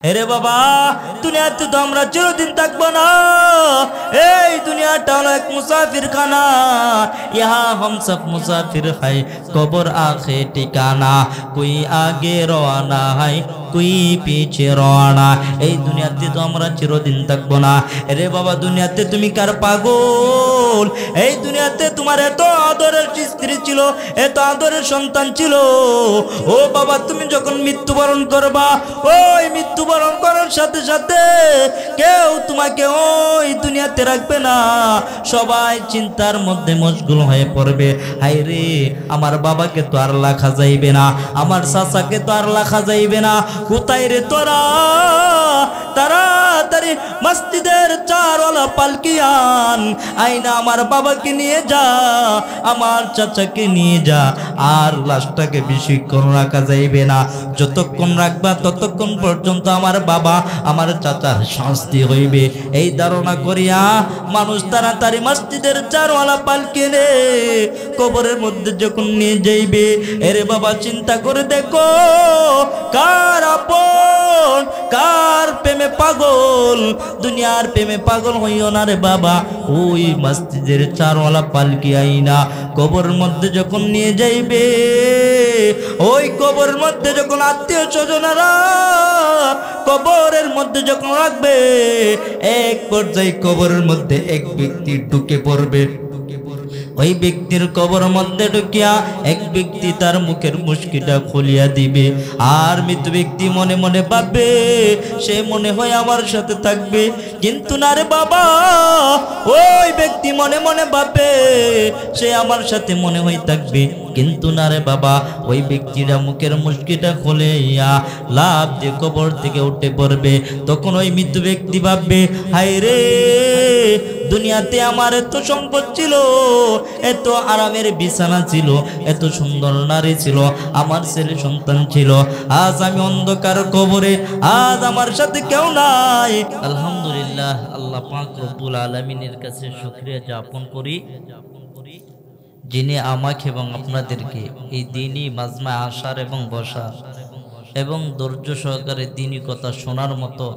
এরে বাবা, দুনিয়াতে তো আমরা চিরদিন থাকবো না। এই দুনিয়াটা হলো এক মুসাফির খানা। ইহা हम सब मुसाफिर है, कब्र आखे ठिकाना। कोई आगे रवाना है, कोई पीछे रवाना। এই দুনিয়াতে তো আমরা চিরদিন থাকবো না। এরে বাবা, দুনিয়াতে তুমি কার পাগল? এই দুনিয়াতে তোমার এত আদরের স্ত্রী ছিল, এত আদরের সন্তান ছিল। ও বাবা, তুমি যখন মৃত্যুবরণ করবা, ওই মৃত্যুবরণ করার সাথে সাথে কেউ তোমাকে ওই দুনিয়াতে রাখবে না। সবাই চিন্তার মধ্যে মশগুল হয়ে পড়বে। হায় রে, আমার বাবাকে তো আর রাখা যাইবে না, আমার চাচাকে তো আর রাখা যাইবে না। কোথায় রে তোরা? তাড়াতাড়ি মসজিদের চারওয়ালা পালকি আন, আইনা আমার বাবাকে নিয়ে যা, আমার চাচাকে নিয়ে যা। আর লাশটাকে বেশিক্ষণ রাখা যাইবে না। যতক্ষণ রাখবা ততক্ষণ পর্যন্ত আমার বাবা আমার চাচার শাস্তি হইবে। এই ধারণা করিয়া মানুষ তাড়াতাড়ি মসজিদের চারওয়ালা পালকি নে কবরের মধ্যে যখন নিয়ে যাইবে, এরে বাবা চিন্তা করে দেখো, কার আপন কার প্রেমে পাগল। দুনিয়ার প্রেমে পাগল হইও না রে বাবা। ওই মসজিদের চারওয়ালা পালকি আইনা কবরের মধ্যে যখন নিয়ে যাইবে, ওই কবরের মধ্যে যখন আত্মীয় স্বজনেরা কবরের মধ্যে যখন রাখবে, এক পর্যায়ে কবরের মধ্যে এক ব্যক্তি ঢুকে পড়বে। ওই ব্যক্তির কবরের মধ্যে ঢুকিয়া এক ব্যক্তি তার মুখের মুশকিটা খুলিয়া দিবে। আর মৃত ব্যক্তি মনে মনে ভাববে, সে মনে হয় আমার সাথে থাকবে, কিন্তু না রে বাবা, ওই ব্যক্তি মনে মনে ভাববে সে আমার সাথে মনে হয় থাকবে, কিন্তু না রে বাবা, ওই ব্যক্তিরা মুখের মুশকিটা খুলে লাভ দিয়ে কবর থেকে উঠে পড়বে। তখন ওই মৃত ব্যক্তি ভাববে, হায় রে, দুনিয়াতে আমার এত সম্পদ ছিল, এত আরামের বিছানা ছিল, এত সুন্দর নারী ছিল, আমার ছেলে সন্তান ছিল, আজ আমি অন্ধকার কবরে, আজ আমার সাথে কেউ নাই। আলহামদুলিল্লাহ, আল্লাহ পাক রব্বুল আলামিনের কাছে শুকরিয়া জ্ঞাপন করি, যিনি আমাকে এবং আপনাদেরকে এই দিনই মাজমায় আসার এবং বসার এবং ধৈর্য সহকারে দিনই কথা শোনার মতো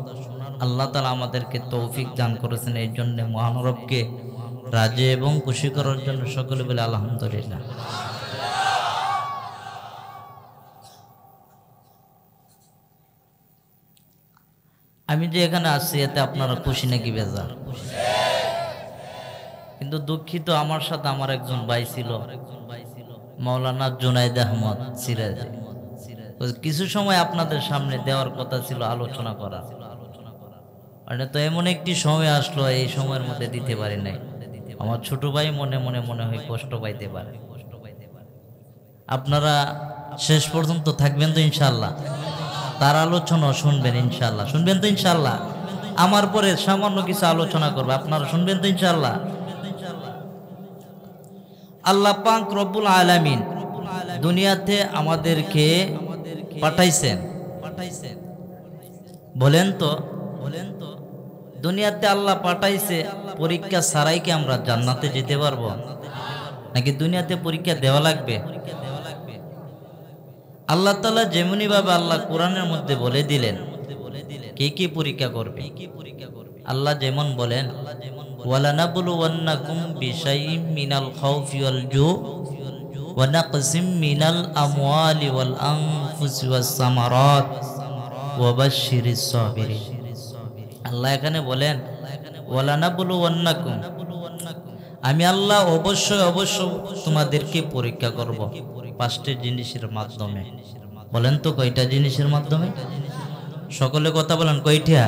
আল্লাহ তাআলা আমাদেরকে তৌফিক দান করেছেন। এই জন্য মহান রবকে রাজি এবং খুশি করার জন্য সকলে বলে আলহামদুলিল্লাহ। আমি যে এখানে আসছি এতে আপনারা খুশি নাকি বেজার? কিন্তু দুঃখিত, আমার সাথে আমার একজন ভাই ছিল, মাওলানা জুনাইদ আহমদ সিরাজি। কিছু সময় আপনাদের সামনে দেওয়ার কথা ছিল, আলোচনা করা, মানে তো এমন একটি সময় আসলো, এই সময়ের মধ্যে দিতে পারি নাই। আমার ছোট ভাই মনে হয় কষ্ট পাইতে পারে। আপনারা শেষ পর্যন্ত থাকবেন তো ইনশাল্লাহ? তার আলোচনা শুনবেন ইনশাল্লাহ? শুনবেন তো ইনশাল্লাহ? আমার পরে সামান্য কিছু আলোচনা করবে, আপনারা শুনবেন তো ইনশাল্লাহ? আল্লাহ পাক রব্বুল আলামিন দুনিয়াতে আমাদেরকে পাঠাইছেন। বলেন তো দুনিয়াতে আল্লাহ পাঠাইছে পরীক্ষা ছাড়াই কি আমরা জান্নাতে যেতে পারবো, নাকি দুনিয়াতে পরীক্ষা দেওয়া লাগবে? আল্লাহ তাআলা যেমনি ভাবে আল্লাহ কোরআনের মধ্যে বলে দিলেন কে কি পরীক্ষা করবে। আল্লাহ যেমন বলেন, ওয়ালানাবলুওয়ান্নাকুম বিশাইইম মিনাল খাউফি ওয়াল জু ওয়া নাকসিম মিনাল আমওয়ালি ওয়াল আনফুসি ওয়াস সামারাত ওয়া বাশশিরিস সাবিরিন। আল্লাহ এখানে বলেন ওয়ালানাবলুওয়ান্নাকুম, আমি আল্লাহ অবশ্যই তোমাদেরকে পরীক্ষা করব পাঁচটি জিনিসের মাধ্যমে। বলেন তো কয়টা জিনিসের মাধ্যমে? সকলে কথা বলেন, কয়টা?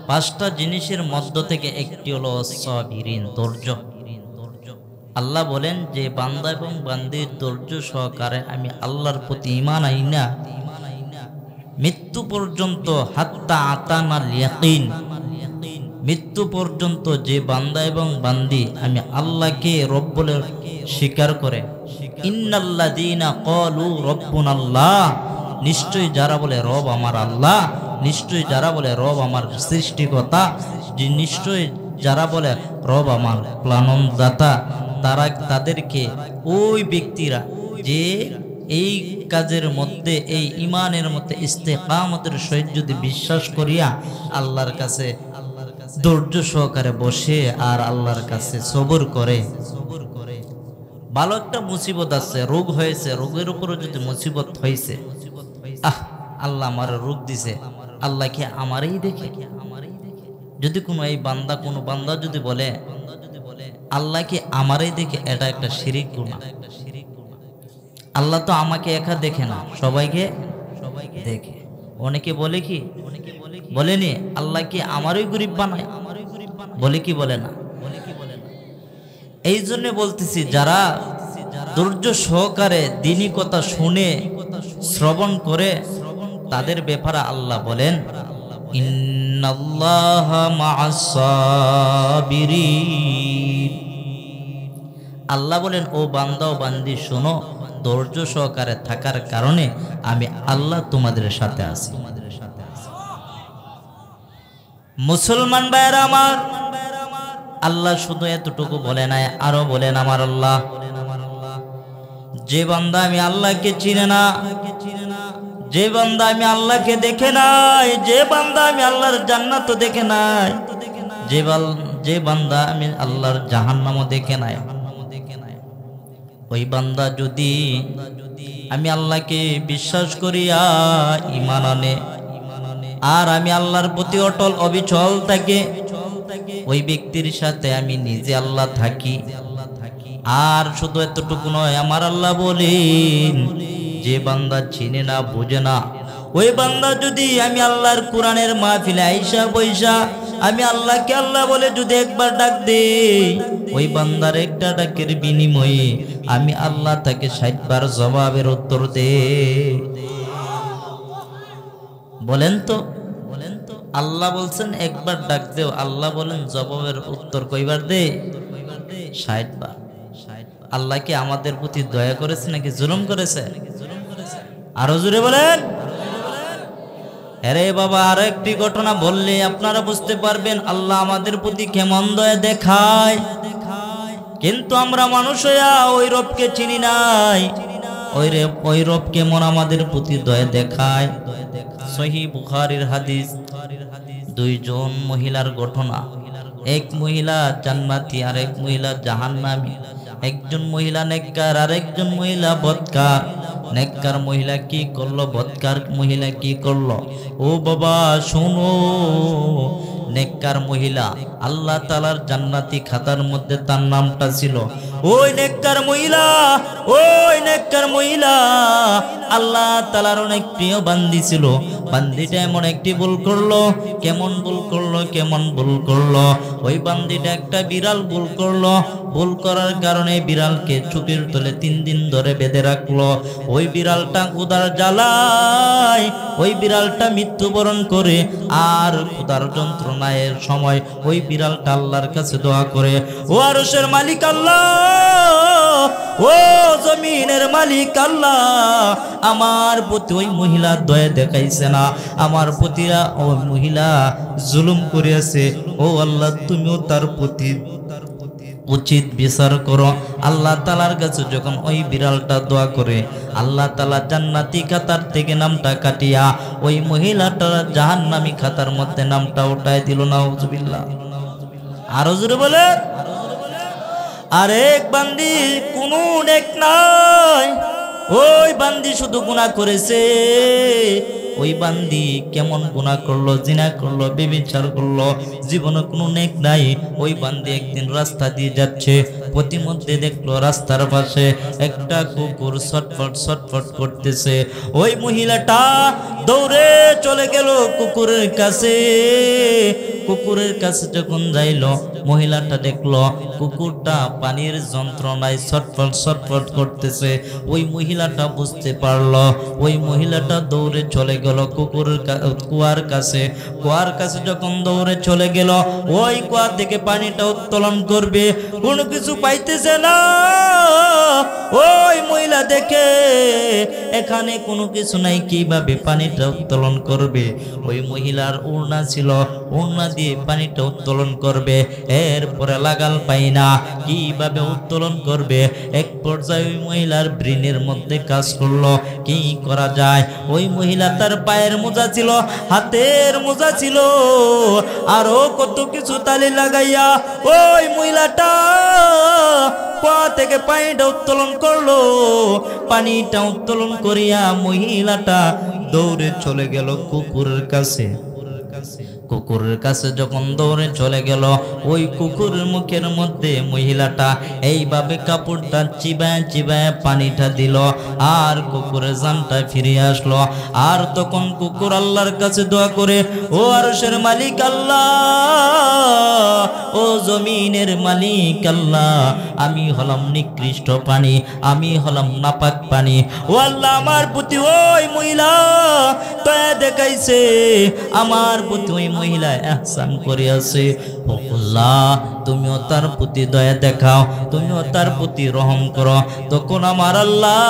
পাঁচটা জিনিসের মধ্য থেকে একটি হলো সাবিরিন, ধৈর্য। আল্লাহ বলেন যে বান্দা এবং বান্দির ধৈর্য সহকারে আমি আল্লাহর প্রতি ঈমান আইনা মৃত্যু পর্যন্ত, হাত্তা আতানাল ইয়াকিন, মৃত্যু পর্যন্ত যে বান্দা এবং বান্দি আমি আল্লাহকে রব বলে স্বীকার করে, ইন্নাল্লাযীনা ক্বালু রাব্বুনাল্লাহ, নিশ্চয়ই যারা বলে রব আমার আল্লাহ, নিশ্চয়ই যারা বলে রব আমার সৃষ্টিকর্তা, নিশ্চয়ই যারা বলে রব আমার লালনদাতা, তাদেরকে ওই ব্যক্তিরা যে এই কাজের মধ্যে এই ঈমানের মধ্যে ইস্তেকামতের সহিত যদি বিশ্বাস করিয়া আল্লাহর কাছে ধৈর্য সহকারে বসে আর আল্লাহর কাছে সবর করে, ভালো একটা মুসিবত আছে, রোগ হয়েছে, রোগের উপরে যদি মুসিবত হয়েছে, আল্লাহ আমার রোগ দিছে, আল্লাহ কি আমারই দেখে? যদি কোনো এই বান্দা কোনো বান্দা যদি বলে আল্লাহ কি আমারই দেখে, এটা একটা শিরিক গুনাহ। আল্লাহ তো আমাকে একা দেখে না, সবাইকে দেখে। অনেকে বলে কি বলেনি আল্লাহ কি আমারই গরিব বানায়, বলে কি বলে না? এই জন্য বলতেছি যারা ধৈর্য সহকারে দ্বীনি কথা শুনে শ্রবণ করে তাদের ব্যাপারে আল্লাহ বলেন ইন্নাল্লাহা মা'আস সাবিরিন। আল্লাহ বলেন ও বান্দা ও বান্দি শোনো, ধৈর্য সহকারে থাকার কারণে আমি আল্লাহ তোমাদের সাথে আছি। মুসলমান ভাইরা আমার, আল্লাহ শুধু এতটুকু বলে নাই, আরো বলেন আমার আল্লাহ যে বান্দা আমি আল্লাহকে চিনে না, যে বান্দা আমি আল্লাহকে দেখে নাই, যে বান্দা আমি আল্লাহর জান্নাত দেখে নাই, যে বান্দা আমি আল্লাহর জাহান্নামও দেখে নাই, ওই বান্দা যদি আমি আল্লাহকে বিশ্বাস করিয়া ঈমান আনে আর আমি আল্লাহর প্রতি অটল অবিচল থাকে, ওই ব্যক্তির সাথে আমি নিজে আল্লাহ থাকি। আর শুধু এতটুকু নয়, আমার আল্লাহ বলেন যে বান্দা চিনে না বোঝে না, ওই বান্দা যদি আমি আল্লাহর কোরআনের মাহফিলে আইসা বইসা আমি আল্লাহকে আল্লাহ বলে যদি একবার ডাক দেই, ওই বান্দার একটা ডাকের বিনিময়ে আমি আল্লাহ তাকে 60 বার জবাবের উত্তর দে। বলেন তো আল্লাহ বলছেন একবার ডাক দেও, আল্লাহ বলেন জবাবের উত্তর কয়বার দে? 60 বার। আল্লাহ কি আমাদের প্রতি দয়া করেছে নাকি জুলুম করেছে? আরো জোরে বলেন। আরে বাবা, আর একটি ঘটনা বললে আপনারা বুঝতে পারবেন আল্লাহ আমাদের প্রতি কেমন দয়া দেখায়। কিন্তু আমরা মানুষ হইয়া ওই রবকে চিনি নাই, ওই রব কেমন আমাদের প্রতি দয়া দেখায়। সহিহ বুখারীর হাদিস, দুইজন মহিলার ঘটনা। এক মহিলা জান্নাতি আর এক মহিলা জাহান্নামী। একজন মহিলা নেককার আর একজন মহিলা বদকার। নেককার মহিলা কি করলো, বদকার মহিলা কি করলো? ও বাবা শোনো, নেককার মহিলা আল্লাহ তাআলার জান্নাতি খাতার মধ্যে তার নামটা ছিল। ওই নেককার মহিলা আল্লাহ তাআলার অনেক প্রিয় বান্দি ছিল। বান্দিটা এমন একটি ভুল করলো। কেমন ভুল করলো? ওই বান্দিটা একটা বিড়াল ভুল করলো। ভুল করার কারণে বিড়ালকে চোখের তলে 3 দিন ধরে বেঁধে রাখলো। ওই বিড়ালটা ক্ষুধার জ্বালায় ওই বিড়ালটা মৃত্যুবরণ করে। আর ক্ষুধার যন্ত্রণার সময় ওই বিড়ালটা আল্লাহর কাছে দোয়া করে, ও আরশের মালিক আল্লাহ, ও জমিনের মালিক আল্লাহ, আমার প্রতি ওই মহিলা দয়া দেখাইছে না, আমার প্রতি ওই মহিলা জুলুম করিয়াছে। ও আল্লাহ, তুমিও তার প্রতি উচিত বিচার করো। আল্লাহ তাআলার কাছে যখন ওই বিড়ালটা দোয়া করে, আল্লাহ তাআলা জান্নাতি খাতার থেকে নামটা কাটিয়া ওই মহিলাটার জাহান্নামী খাতার মধ্যে নামটা উঠায় দিল। নাউজুবিল্লাহ। আরো জোরে বলে। আরেক বান্দি কোনো নেক নাই, ওই বান্দি শুধু গুনাহ করেছে। ওই বান্দি কেমন গুনাহ করলো, জিনা করলো, ব্যভিচার করলো, জীবনে কোনো নেক নাই। ওই বান্দি একদিন রাস্তা দিয়ে যাচ্ছে, প্রতিমধ্যে দেখলো রাস্তার পাশে একটা কুকুর ছটফট করতেছে। ওই মহিলাটা দৌড়ে চলে গেল কুকুরের কাছে। কুকুরের কাছে যখন যাইল, মহিলাটা দেখলো কুকুরটা পানির যন্ত্রণায় ছটফট করতেছে। ওই মহিলাটা বুঝতে পারলো, ওই মহিলাটা দৌড়ে চলে গেল গেল কুয়ার কাছে। কুয়ার কাছে যখন দৌড়ে চলে গেল, ওই কুয়া থেকে পানিটা উত্তোলন করবে, কোনো কিছু পাইতেছে না। ওই মহিলা দেখে এখানে কোনো কিছু নাই, কিভাবে পানিটা উত্তোলন করবে? ওই মহিলার ওড়না ছিল, ওড়না দিয়ে পানিটা উত্তোলন করবে। এরপরে লাগাল পাই না, কিভাবে উত্তোলন করবে? এক পর্যায়ে ওই মহিলার ব্রেনের মধ্যে কাজ করলো, কি করা যায়? ওই মহিলা তার পায়ের মোজা ছিল, হাতের মোজা ছিল, আরো কত কিছু তালি লাগাইয়া ওই মহিলাটা কুয়া থেকে পানিটা উত্তোলন করলো। পানিটা উত্তোলন করিয়া মহিলাটা দৌড়ে চলে গেল কুকুরের কাছে। কুকুরের কাছে যখন দৌড়ে চলে গেল, ওই কুকুরের মুখের মধ্যে মহিলাটা এইভাবে কাপড়টা চিবায় চিবায় পানিটা দিল, আর কুকুরের জানটা ফিরে আসলো। আর তখন কুকুর আল্লাহর কাছে দোয়া করে, ও আরশের মালিক আল্লাহ, ও জমিনের মালিক আল্লাহ, আমি হলাম নিকৃষ্ট পানি, আমি হলাম নাপাক পানি। ও আল্লাহ, আমার প্রতি ওই মহিলা দয়া দেখাইছে, আমার প্রতি ওই মহিলা ইহসান করিয়াছে। ও আল্লাহ, তুমিও তার প্রতি দয়া দেখাও, তুমিও তার প্রতি রহম করো। তখন আমার আল্লাহ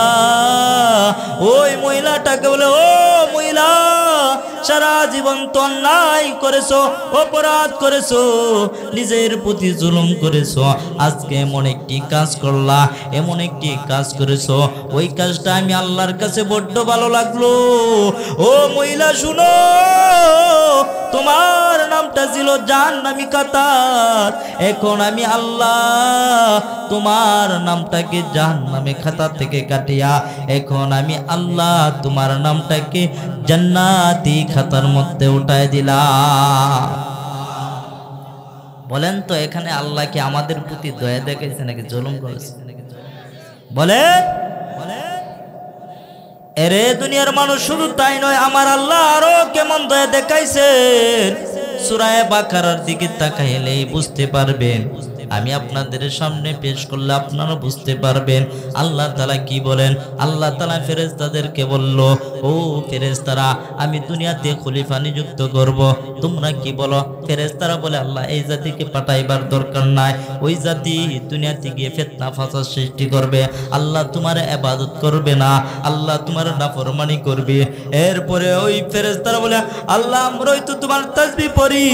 ওই মহিলাটাকে বলে, ও মহিলা, সারা জীবন তো অন্যায় করেছো, অপরাধ করেছো, নিজের প্রতি জুলুম করেছো, আজকে এমন একটি কাজ করলা, এমন একটি কাজ করেছো, ওই কাজটা আমি আল্লাহর কাছে বড্ড ভালো লাগলো। ও মহিলা শুনো, তোমার নামটা ছিল জাহান্নামী কাতার, এখন আমি আল্লাহ তোমার নামটাকে জাহান্নামী খাতা থেকে কাটিয়া এখন আমি আল্লাহ তোমার নামটাকে জান্নাতি খাতার মধ্যে উঠায় দিলাম। বলেন তো, এখানে আল্লাহ কি আমাদের প্রতি দয়া দেখাইছে নাকি জুলুম করেছে? বলে এরে দুনিয়ার মানুষ, শুধু তাই নয়, আমার আল্লাহ আরো কেমন দয়া দেখাইছে সূরা বাকারার দিকে তাকাইলেই বুঝতে পারবেন। আমি আপনাদের সামনে পেশ করলে আপনারা বুঝতে পারবেন আল্লাহ তাআলা কি বলেন। আল্লাহ তাআলা ফেরেশতাদেরকে বলল, ও ফেরেশতারা, আমি দুনিয়াতে খলিফা নিযুক্ত করব, তোমরা কি বলো? ফেরেশতারা বলে, আল্লাহ এই জাতিকে পাঠাইবার দরকার নাই, ওই জাতি দুনিয়াতে গিয়ে ফিতনা ফাসাদ সৃষ্টি করবে, আল্লাহ তোমার ইবাদত করবে না, আল্লাহ তোমার নাফরমানি করবে। এরপরে ওই ফেরেশতারা বলে, আল্লাহ আমরাই তো তোমার তাসবিহ পড়ি,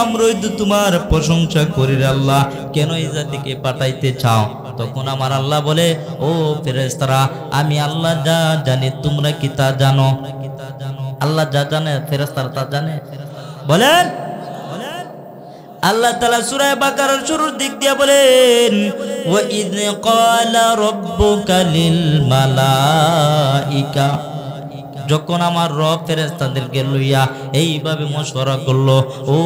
আমরাই তো তোমার প্রশংসা করি, আল্লাহ কেন এই জাতিকে পাঠাইতে চাও? তখন আমার আল্লাহ বলে, ও ফেরেশতারা, আমি আল্লাহ যা জানি তোমরা কি তা জানো? আল্লাহ যা জানে ফেরেশতারা তা জানে। বলেন আল্লাহ তাআলা সূরা বাকারার শুরুর দিক দিয়ে বলেন, ওয়া ইয ক্বালা রাব্বুকা লিল মালাইকা, যখন আমার রব ফেরেশতাদেরকে লইয়া এইভাবে মশওয়ারা করলো, ও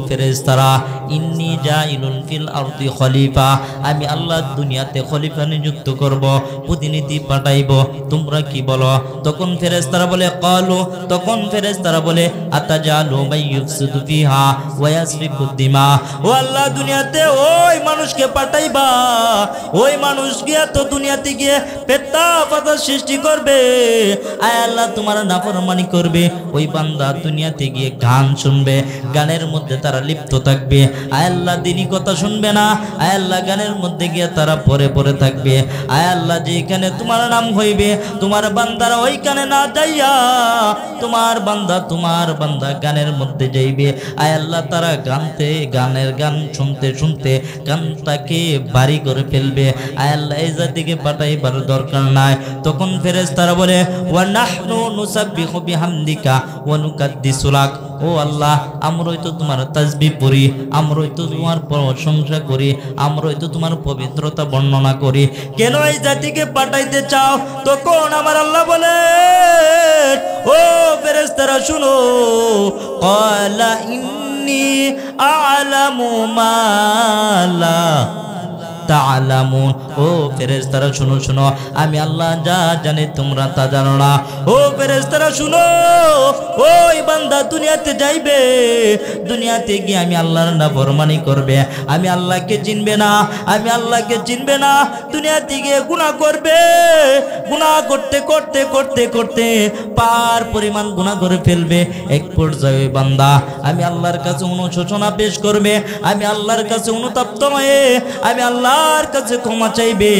ফেরেশতারা, ইন্নী জাইলুন ফিল আরদি খলিফা, আমি আল্লাহ দুনিয়াতে খলিফা নিযুক্ত করব, প্রতিনিধি পাঠাইব, তোমরা কি বলো? তখন ফেরেশতারা বলে, ক্বালু, তখন ফেরেশতারা বলে, আতাজালু মাইয়ুফসিদু ফিহা ওয়া ইয়াসফিকু দিমা, ও আল্লাহ দুনিয়াতে ওই মানুষকে পাঠাইবা, ওই মানুষ গিয়া তো দুনিয়াতে গিয়ে ফিতনা ফাসাদ সৃষ্টি করবে, আয় আল্লাহ তোমার নাফরমানি করবে, ওই বান্দা দুনিয়াতে গিয়ে গান শুনবে, গানের মধ্যে তারা লিপ্ত থাকবে, আয় আল্লাহ দ্বীনি কথা শুনবে না, আয় আল্লাহ গানের মধ্যে গিয়ে তারা পরে পরে থাকবে, আয় আল্লাহ যেখানে তোমার নাম হইবে তোমার বান্দারা ওইখানে না যাইয়া তোমার বান্দা গানের মধ্যে যাইবে, আয় আল্লাহ তারা গানের গান শুনতে শুনতে গানটাকে বাড়ি করে ফেলবে, আয় আল্লাহ এই জাতিকে পাঠাইবার দরকার নাই। তখন ফেরেশতারা বলে, ওয়া নাহনু নুসাব্বিহু বিহামদিকা ওয়া নুকাদ্দিসু লাক, ও আল্লাহ আমরাই তো তোমার তাসবিহ পড়ি, আমরাই তো তোমার প্রশংসা করি, আমরাই তো তোমার পবিত্রতা বর্ণনা করি, কেন এই জাতিকে পাঠাইতে চাও? তখন আমার আল্লাহ বলে, ও ফেরেশতারা শুনো, ক্বালা ইন্নী আ'লামু মা লা তা'লামুন, ও ফেরেশতারা শুনো শুনো, আমি আল্লাহ যা জানি তোমরা তা জানো না। ও ফেরেশতারা শুনো, ওই বান্দা দুনিয়াতে যাইবে, দুনিয়াতে গিয়ে আমি আল্লাহর নাফরমানি করবে, আমি আল্লাহকে চিনবে না, আমি আল্লাহকে চিনবে না, দুনিয়াতে গিয়ে গুনাহ করবে, গুনাহ করতে করতে করতে করতে পার পরিমাণ গুনাহ করে ফেলবে। এক পর্যায়ে বান্দা আমি আল্লাহর কাছে অনুশোচনা পেশ করবে, আমি আল্লাহর কাছে অনুতপ্ত হয়ে আমি আল্লাহর কাছে ক্ষমা চাইবে।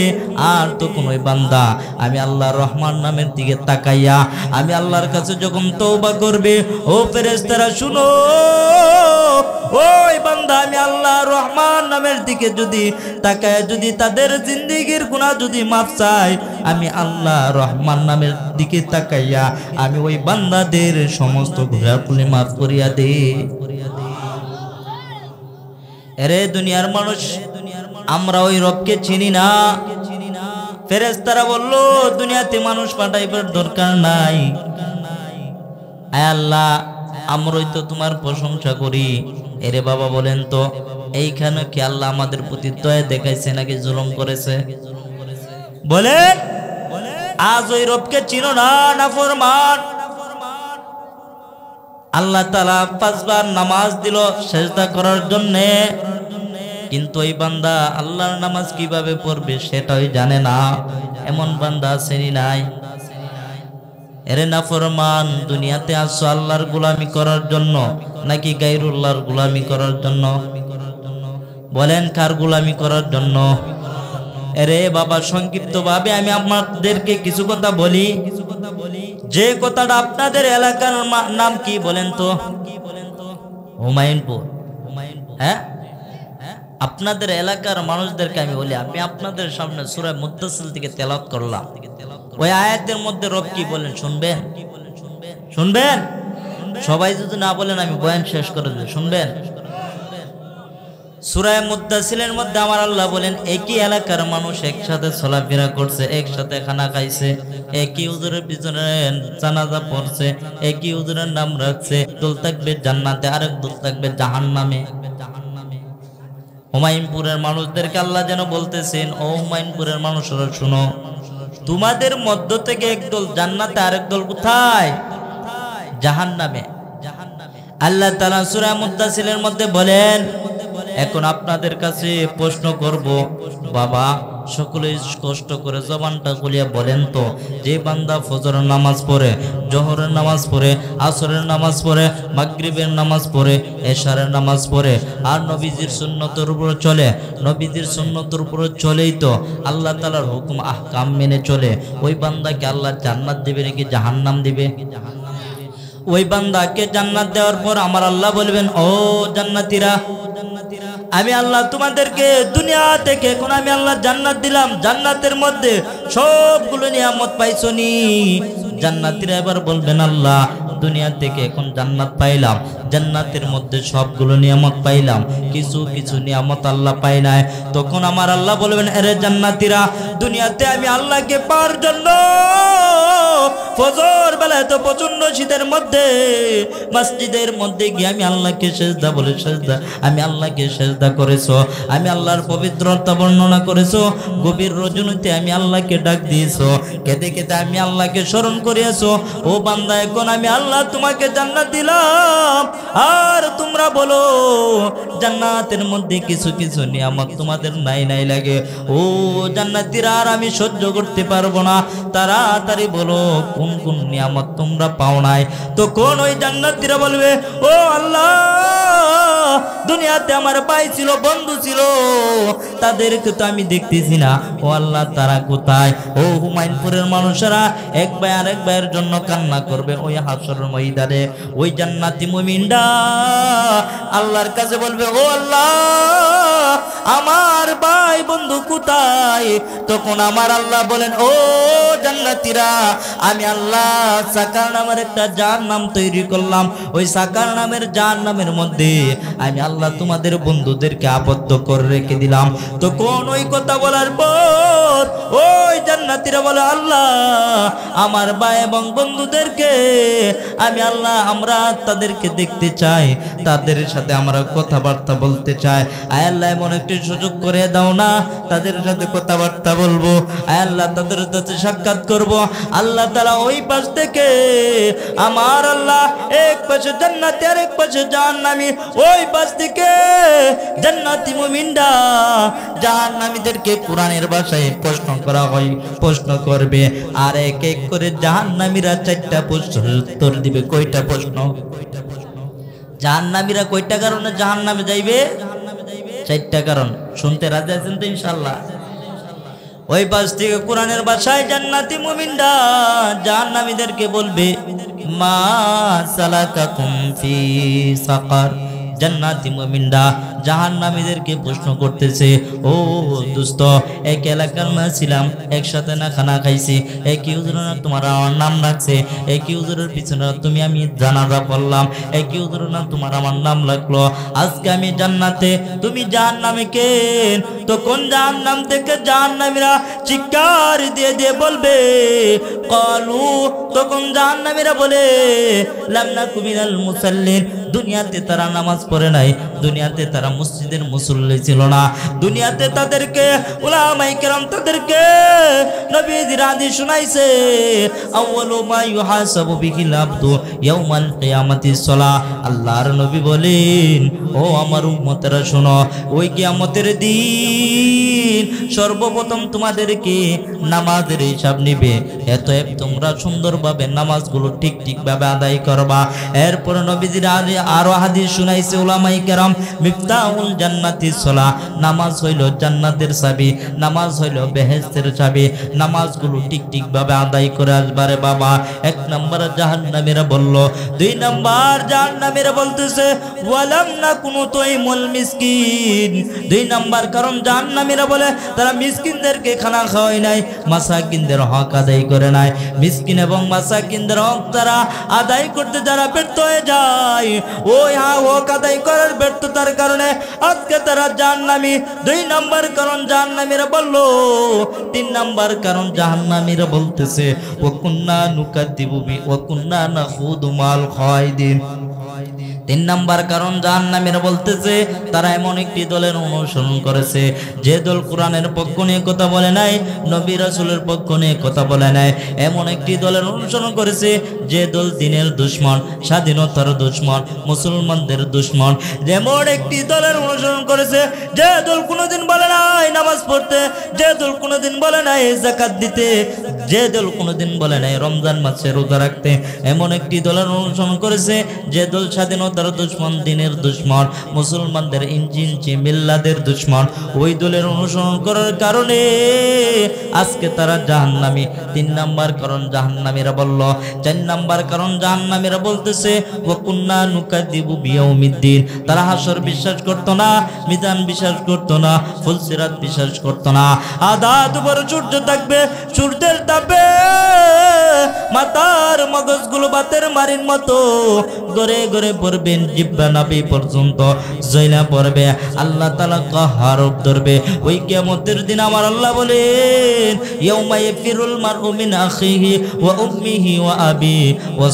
আর তখন ওই বান্দা আমি আল্লাহর রহমান নামের দিকে তাকাইয়া আমি আল্লাহর কাছে যখন তওবা করবে, ও ফেরেশতারা শুনো, ওই বান্দা আমি আল্লাহ রহমান নামের দিকে যদি তাকায়, যদি তাদের জিন্দেগির গুনাহ যদি মাফ চাই, আমি আল্লাহ রহমান নামের দিকে তাকাইয়া আমি ওই বান্দাদের সমস্ত গুনাহগুলি মাফ করিয়া দেই। এরে দুনিয়ার মানুষ, আমরা ওই রবকে চিনি না। ফেরেশতারা বলল দুনিয়াতে মানুষ পাঠাইবার দরকার নাই, আয় আল্লাহ আমরাই তো তোমার প্রশংসা করি। এরে বাবা বলেন তো, এইখানে কি আল্লাহ আমাদের প্রতি দয়া দেখাইছে নাকি জুলুম করেছে? বলেন, আজ ওই রবকে চিনো না, নাফরমান। আল্লাহ তাআলা 5 বার নামাজ দিল সেজদা করার জন্য, কিন্তু ওই বান্দা আল্লাহর নামাজ কিভাবে পড়বে সেটাই জানে না। এমন বান্দা শ্রেণী নাই। এরে নাফরমান, দুনিয়াতে আসছো আল্লাহর গোলামি করার জন্য নাকি গায়রুল্লাহর গোলামি করার জন্য? বলেন কার গোলামি করার জন্য? এরে বাবা, সংক্ষিপ্ত ভাবে আমি আপনাদেরকে কিছু কথা বলি। যে কথাটা আপনাদের এলাকার নাম কি বলেন তো? হুমায়ুনপুর। হ্যাঁ, আপনাদের এলাকার মানুষদেরকে আমি বলি, আমি আপনাদের সামনে সূরা মুদ্দাসির থেকে তেলাওয়াত করলাম। ওই আয়াতের মধ্যে রব কি বলেন শুনবেন? শুনবেন? সবাই যদি না বলেন আমি বয়ান শেষ করে দেব, শুনবেন? সূরা মুদ্দাসিরের মধ্যে আমার আল্লাহ বলেন, একই এলাকার মানুষ একসাথে চলাফেরা করছে, একসাথে খানা খাইছে, একই হুজুরের পিছনে জানাজা পড়ছে, একই হুজুরের নাম রাখছে, দল থাকবে জান্নাতে, আরেক দল থাকবে জাহান্নামে। হুমায়ুনপুরের মানুষদেরকে আল্লাহ যেন বলতেছেন, ও হুমায়ুনপুরের মানুষরা শুনো, তোমাদের মধ্য থেকে একদল জান্নাতে, আরেক দল কোথায়? জাহান্নামে। আল্লাহ তাআলা সূরা মুদ্দাসিরের মধ্যে বলেন, এখন আপনাদের কাছে প্রশ্ন করব, বাবা সকলে কষ্ট করে জবানটা খুলিয়া বলেন তো, যে বান্দা ফজরের নামাজ পড়ে, জোহরের নামাজ পড়ে, আসরের নামাজ পড়ে, মাগরিবের নামাজ পড়ে, এশারের নামাজ পড়ে, আর নবীজির সুন্নতের উপর চলে, নবীজির সুন্নতের উপর চলেই তো আল্লাহ তাআলার হুকুম আহকাম মেনে চলে, ওই বান্দাকে আল্লাহ জান্নাত দিবে নাকি জাহান্নাম দিবে? ওই বান্দাকে জান্নাত দেওয়ার পর আমার আল্লাহ বলবেন, ও জান্নাতীরা, আমি আল্লাহ তোমাদেরকে দুনিয়া থেকে এখন আমি আল্লাহ জান্নাত দিলাম, জান্নাতের মধ্যে সবগুলো নিয়ামত পাইছো নি? জান্নাতীরা এবার বলবেন, আল্লাহ দুনিয়া থেকে এখন জান্নাত পাইলাম, জান্নাতের মধ্যে সবগুলো নিয়ামত পাইলাম, কিছু কিছু নিয়ামত আল্লাহ পাই নাই। তখন আমার আল্লাহ বলবেন, আরে জান্নাতীরা, দুনিয়াতে আমি আল্লাহকে পাওয়ার জন্য ফজর বেলায় তো প্রচন্ড শীতের মধ্যে মসজিদের মধ্যে গিয়ে আমি আল্লাহকে সেজদা বলে সেজদা, আমি আল্লাহকে সেজদা করেছো, আমি আল্লাহর পবিত্রতা বর্ণনা করেছো, গভীর রজনীতে আমি আল্লাহকে ডাক দিয়েছো, কেঁদে কেঁদে আমি আল্লাহকে স্মরণ করিয়েছো। ও বান্দা, এখন আমি আল্লাহ তোমাকে জান্নাত দিলাম, আর তোমরা বলো জান্নাতের মধ্যে কিছু কিছু নিয়ামত তোমাদের নাই নাই লাগে। ও জান্নাতীরা, আর আমি সহ্য করতে পারবো না, তাড়াতাড়ি বলো কোন কোন নিয়ামত তোমরা পাও নাই। তখন ওই জান্নাতীরা বলবে, ও আল্লাহ, দুনিয়াতে আমার ভাই ছিল, বন্ধু ছিল, তাদেরকে তো আমি দেখতেছি না, ও আল্লাহ তারা কোথায়? ও হুমায়ুনপুরের মানুষেরা এক ভাই আরেক ভাইয়ের জন্য কান্না করবে ওই হাসরের ময়দানে। ওই জান্নাতি মুমিনরা আল্লাহর কাছে বলবে, ও আল্লাহ, আমার ভাই বন্ধু কোথায়? তখন আমার আল্লাহ বলেন, ও জান্নাতীরা, আমি আল্লাহ সাকার নামের একটা জাহান্নাম তৈরি করলাম, ওই সাকার নামের জাহান্নামের মধ্যে আমি আল্লাহ তোমাদের বন্ধুদেরকে আবদ্ধ করে রেখে দিলাম। তো কোন ওই কথা বলার পর ওই জান্নাতীরা বলে, আল্লাহ আমার ভাই এবং বন্ধুদেরকে আমি আল্লাহ আমরা তাদেরকে দেখতে চাই, তাদের সাথে আমরা কথাবার্তা বলতে চাই। আয় আল্লাহ এমন একটি সুযোগ করে দাও না, তাদের সাথে কথাবার্তা বলবো, আয় আল্লাহ তাদের সাথে সাক্ষাৎ করব। আল্লাহ তাআলা ওই পাশ থেকে আমার আল্লাহ এক পাশে জান্নাতি আর এক পাশে জাহান্নামী, ওই পাশ থেকে জান্নাতি মুমিনরা জাহান্নামীদেরকে কোরআনের ভাষায় প্রশ্ন করা হয়, প্রশ্ন করবে, আর এক এক করে জাহান্নামীরা 4টা প্রশ্নের উত্তর দিবে। কয়টা প্রশ্ন? জাহান্নামীরা কয়টা কারণে জাহান্নামে যাইবে? 4টা কারণ। শুনতে রাজি আছেন তো ইনশাআল্লাহ? ওই পাশ থেকে কোরআনের ভাষায় জান্নাতি মুমিনরা জাহান্নামীদেরকে বলবে, মা সালাকাকুম ফি সাকার। জান্নাতি মুমিনরা জাহান্নামীদেরকে প্রশ্ন করতেছে, ও দোস্ত এক এলাকার না ছিলাম, একসাথে না খানা খাইছি, একই হুজুরের না তোমার আমার নাম রাখছে, একই হুজুরের পিছনে তুমি আমি জানাজা পড়লাম, একই হুজুরের না তোমার আমার নাম লাগলো, আজকে আমি জান্নাতে তুমি জাহান্নামে কেন? তখন জাহান্নাম থেকে জাহান্নামীরা চিৎকার দিয়ে দিয়ে বলবে, ক্বালু, তখন জাহান্নামীরা বলে, লাম নাকু মিনাল মুসাল্লিন। দুনিয়াতে তারা নামাজ পড়ে নাই, দুনিয়াতে তারা মসজিদের মুসল্লি ছিল না, দুনিয়াতে তাদেরকে উলামায়ে কেরাম তাদেরকে নবীজির হাদিস শুনাইছে, আউয়ালু মা ইউহাসাবু বিহিল আবদু ইয়াউমাল কিয়ামাতিস সালাহ। আল্লাহর নবী বলেন, ও আমার উম্মতেরা শোনো, ওই কিয়ামতের দিন সর্বপ্রথম তোমাদেরকে নামাজের হিসাব নিবে। এত তোমরা সুন্দরভাবে নামাজগুলো ঠিক ঠিকভাবে আদায় করবা। এরপর নবীজির আরো হাদিস শুনাইছে উলামায়ে কেরাম, মিফতাহুল জান্নাতিস সালাহ। নামাজ হইল জান্নাতের চাবি, নামাজ হইল বেহেশতের চাবি। নামাজগুলো ঠিক ঠিকভাবে আদায় করে আসবারে বাবা। 1 নম্বর জাহান্নামীরা বলল, 2 নম্বর জাহান্নামীরা বলতেছে, ওয়ালাম নাকুনু তুইমুল মিসকিন। 2 নম্বর কারণ জাহান্নামীরা বলে তারা মিসকিনদেরকে খানা খাওয়ায় নাই, মাসাকিনদের হক আদায় করে নাই। মিসকিন এবং মাসাকিনদের হক তারা আদায় করতে যারা ব্যর্থ হয়ে যায়, ওই হক আদায় করার ব্যর্থতার কারণে আজকে তারা জাহান্নামী। 2 নম্বর কারণ জাহান্নামীরা বলল। 3 নম্বর কারণ জাহান্নামীরা বলতেছে, ওয়া কুন্না নুকাদ্দিবু ওয়া কুন্না নাখুদু মাল খায়দিন। 3 নম্বর কারণ জাহান্নামীরা বলতেছে, তারা এমন একটি দলের অনুসরণ করেছে যে দল কোরআনের পক্ষ নিয়ে কথা বলে নাই, নবী রাসূলের পক্ষ নিয়ে কথা বলে নাই। এমন একটি দলের অনুসরণ করেছে যে দল দ্বীনের দুশমন, স্বাধীনতার দুশমন, মুসলমানদের দুশমন। যেমন একটি দলের অনুসরণ করেছে যে দল কোনোদিন বলে নাই নামাজ পড়তে, যে দল কোনোদিন বলে নাই যাকাত দিতে, যে দল কোনোদিন বলে নাই রমজান মাসে রোজা রাখতে। এমন একটি দলের অনুসরণ করেছে যে দল স্বাধীনতার দুশমন, দ্বীনের দুশমন, মুসলমানদের ইঞ্চি মিল্লাদের দুশমন। ওই দলের অনুসরণ করার কারণে আজকে তারা জাহান্নামী। 3 নম্বর কারণ জাহান্নামীরা বলল। 4 নম্বর কারণ জাহান্নামীরা বলতেছে, ওয়া কুন্না নুকাদ্দিবু বিয়াউমিদ্দিন। তারা হাসর বিশ্বাস করতো না, মিজান বিশ্বাস করতো না, ফুলসিরাত বিশ্বাস করতো না। আধা দুপুর সূর্য থাকবে, সূর্যের তাপে মাথার মগজগুলো বাতের মারির মতো গড়ে গড়ে পড়বেন, জিব্বা নাভি পর্যন্ত জয়লা পড়বে। আল্লাহ তাআলা কাহার ধরবে। ওই কিয়ামতের দিন আমার আল্লাহ বলেন, ইয়াউমা ইয়াফিরুল মারউ মিন আখিহি ওয়া উম্মিহি ওয়া আবি ওয়া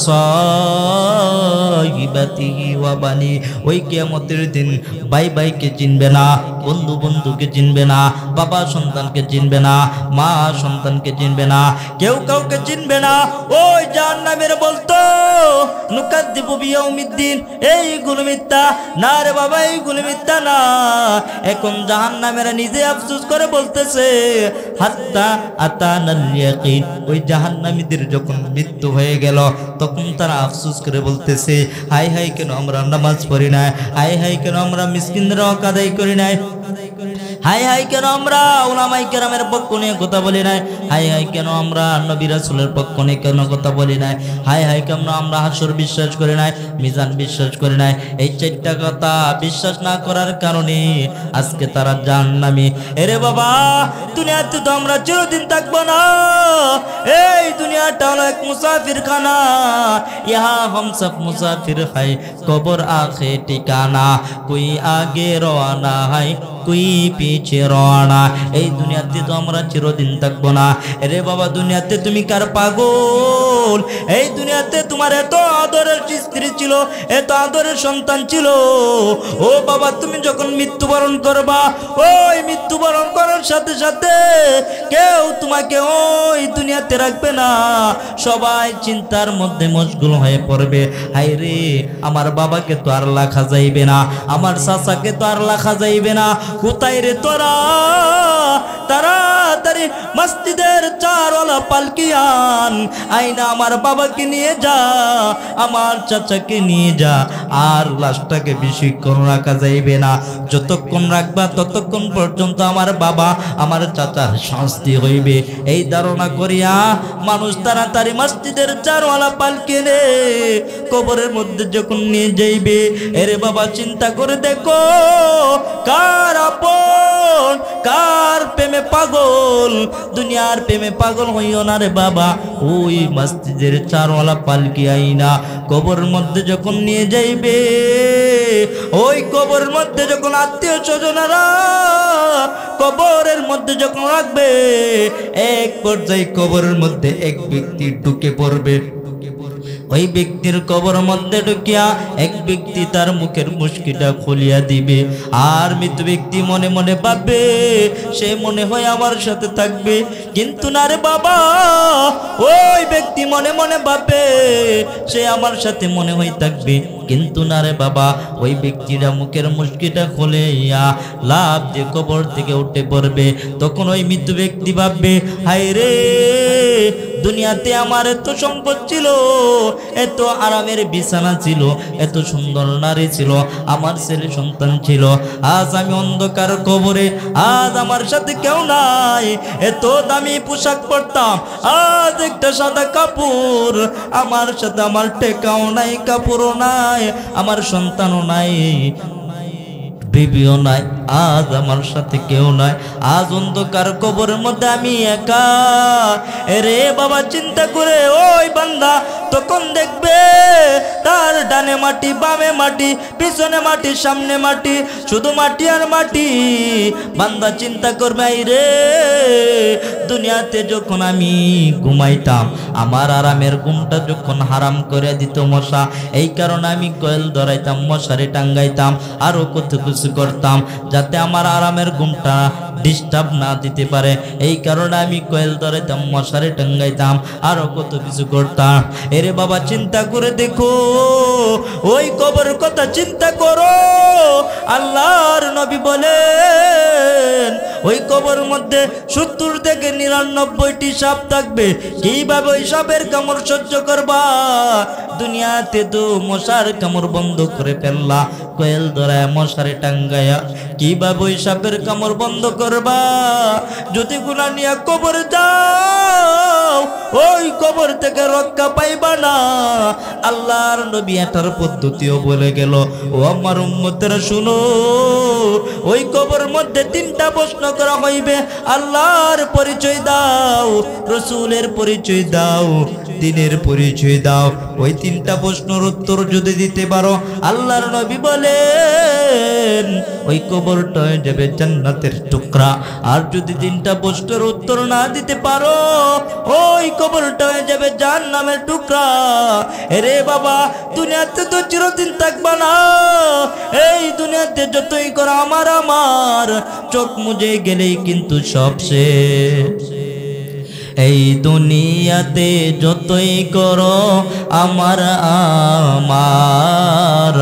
সাহিবাতিহি ওয়া বানি। ওই কিয়ামতের দিন ভাই ভাইকে চিনবে না, বন্ধু বন্ধুকে চিনবে না, বাবা সন্তানকে চিনবে না, মা সন্তানকে চিনবে না, কেউ কাউকে চিনবে না। ওই জাহান্নামীরা বলতো, নুকাদ্দিবু বিয়াউমিদ্দিন, এইগুলো মিথ্যা না রে বাবা, এইগুলো মিথ্যা না। এখন জাহান্নামীরা নিজে আফসোস করে বলতেছে, হাত্তা আতানাল ইয়াকিন। ওই জাহান্নামীদের যখন মৃত্যু হয়ে গেল তখন তারা আফসোস করে বলতেছে, হাই হাই কেন আমরা নামাজ পড়ি নাই, হাই হাই কেন আমরা মিসকিনদের হক আদায় করি নাই, হাই হাই কেন আমরা উলামায়ে কেরামের পক্ষ নিয়ে কথা বলি নাই? হাই হাই কেন আমরা নবী রাসূলের পক্ষ নিয়ে কেন কথা বলি নাই? হাই হাই কেন আমরা হাসর বিশ্বাস করি নাই, মিজান বিশ্বাস করি নাই? এই চারটা কথা বিশ্বাস না করার কারণে আজকে তারা জাহান্নামী। এরে বাবা, দুনিয়াতে তো আমরা চিরদিন থাকবো না। এই দুনিয়াটা হলো এক মুসাফির খানা, ইহা हम सब मुसाफिर है, कब्र आखे ठिकाना, कोई आगे रवाना है कोई पीछे रवाना। এই দুনিয়াতে তো আমরা চিরদিন থাকবো না। আরে বাবা, দুনিয়াতে তুমি কার পাগল? এই দুনিয়াতে তোমার এত আদরের স্ত্রী ছিল, এত আদরের সন্তান ছিল। ও বাবা, তুমি যখন মৃত্যুবরণ করবা, ওই মৃত্যুবরণ করার সাথে সাথে কেউ তোমাকে ওই দুনিয়াতে রাখবে না। সবাই চিন্তার মধ্যে মশগুল হয়ে পড়বে। হাই রে, আমার বাবাকে তো আর রাখা যাইবে না, আমার চাচাকে তো আর রাখা যাইবে না। কোথায় রে তোরা? তাড়াতাড়ি মসজিদের চারওয়ালা পালকি আন, আইনা আমার বাবাকে নিয়ে যা, আমার চাচাকে নিয়ে যা। আর লাশটাকে বেশিক্ষণ রাখা যাইবে না। যতক্ষণ রাখবা ততক্ষণ পর্যন্ত আমার বাবা আমার চাচার শাস্তি হইবে। এই ধারণা করিয়া মানুষ তাড়াতাড়ি মসজিদের চারওয়ালা পালকি নে কবরের মধ্যে যখন নিয়ে যাইবে, এরে বাবা চিন্তা করে দেখো, কার আপন কার প্রেমে পাগল? দুনিয়ার প্রেমে পাগল হইও না রে বাবা। ওই মসজিদের চারওয়ালা পালকি আইনা কবরের মধ্যে যখন নিয়ে যাইবে, ওই কবরের মধ্যে যখন আত্মীয় স্বজনেরা কবরের মধ্যে যখন রাখবে, এক পর্যায়ে কবরের মধ্যে এক ব্যক্তি ঢুকে পড়বে। ওই ব্যক্তির কবর মধ্যে ঢুকিয়া এক ব্যক্তি তার মুখের মুশকিটা খুলিয়া দিবে। আর মৃত ব্যক্তি মনে মনে ভাববে সে মনে হয় আমার সাথে থাকবে, কিন্তু না রে বাবা, ওই ব্যক্তি মনে মনে ভাববে সে আমার সাথে মনে হয় থাকবে, কিন্তু না রে বাবা, ওই ব্যক্তিরা মুখের মুশকিটা খুলে লাভ দিয়ে কবর থেকে উঠে পড়বে। তখন ওই মৃত ব্যক্তি ভাববে, হায় রে, দুনিয়াতে আমার এত সম্পদ ছিল, এত আরামের বিছানা ছিল, এত সুন্দর নারী ছিল, আমার ছেলে সন্তান ছিল, আজ আমি অন্ধকার কবরে, আজ আমার সাথে কেউ নাই। এত দামি পোশাক পরতাম, আজ একটা সাদা কাপড় আমার সাথে, আমার টেকাও নাই, কাপড়ও নাই, আমার সন্তানও নাই, বিবিও নাই, আজ আমার সাথে কেউ নাই। আজ অন্ধকার কবরের মধ্যে আমি একা। এরে বাবা, চিন্তা করে ওই বান্দা তখন দেখবে তার ডানে মাটি, বামে মাটি, পিছনে মাটি, সামনে মাটি, শুধু মাটি আর মাটি। বান্দা চিন্তা করবে, এই রে, দুনিয়াতে যখন আমি ঘুমাইতাম, আমার আরামের ঘুমটা যখন হারাম করে দিত মশা, এই কারণে আমি কয়েল ধরাইতাম, মশারি টাঙ্গাইতাম, আরো কত কিছু করতাম যাতে আমার আরামের ঘুমটা ডিস্টার্ব না দিতে পারে। এই কারণে আমি কয়েল ধরাইতাম, মশারি টাঙ্গাইতাম, আরো কত কিছু করতাম। এরে বাবা, চিন্তা করে দেখো, ওই কবরের কথা চিন্তা করো। আল্লাহর নবী বলেন, ওই কবরের মধ্যে 70 থেকে 99টি সাপ থাকবে। কিভাবে ওই সাপের কামড় সহ্য করবা? দুনিয়াতে তো মশার কামড় বন্ধ করে ফেললা, কয়েল ধরায়, মশারি টাঙ্গায়া, কিভাবে ওই সাপের কামড় বন্ধ করবা? যদি গুনাহ নিয়ে কবরে যাও, ওই কবর থেকে রক্ষা পাইবা না। আল্লাহর নবী এটার পদ্ধতিও বলে গেল। ও আমার উম্মতেরা শুনো, ওই কবর মধ্যে 3টা প্রশ্ন করা হইবে। আল্লাহর পরিচয় দাও, রসুলের পরিচয় দাও, দিনের পরিচয় দাও। ওই 3টা প্রশ্নের উত্তর যদি দিতে পারো, আল্লাহর নবী বলেন ওই কবরটা হয়ে যাবে জান্নাতের টুকরা। আর যদি 3টা প্রশ্নের উত্তর না দিতে পারো, ওই কবরটা হয়ে যাবে জাহান্নামের টুকরা। এরে বাবা, দুনিয়াতে তো চিরদিন থাকবা না। এই দুনিয়াতে যতই করো আমার আমার, চোখ মুজে গেলেই কিন্তু সব শেষ। এই দুনিয়াতে যতই করো আমার আমার,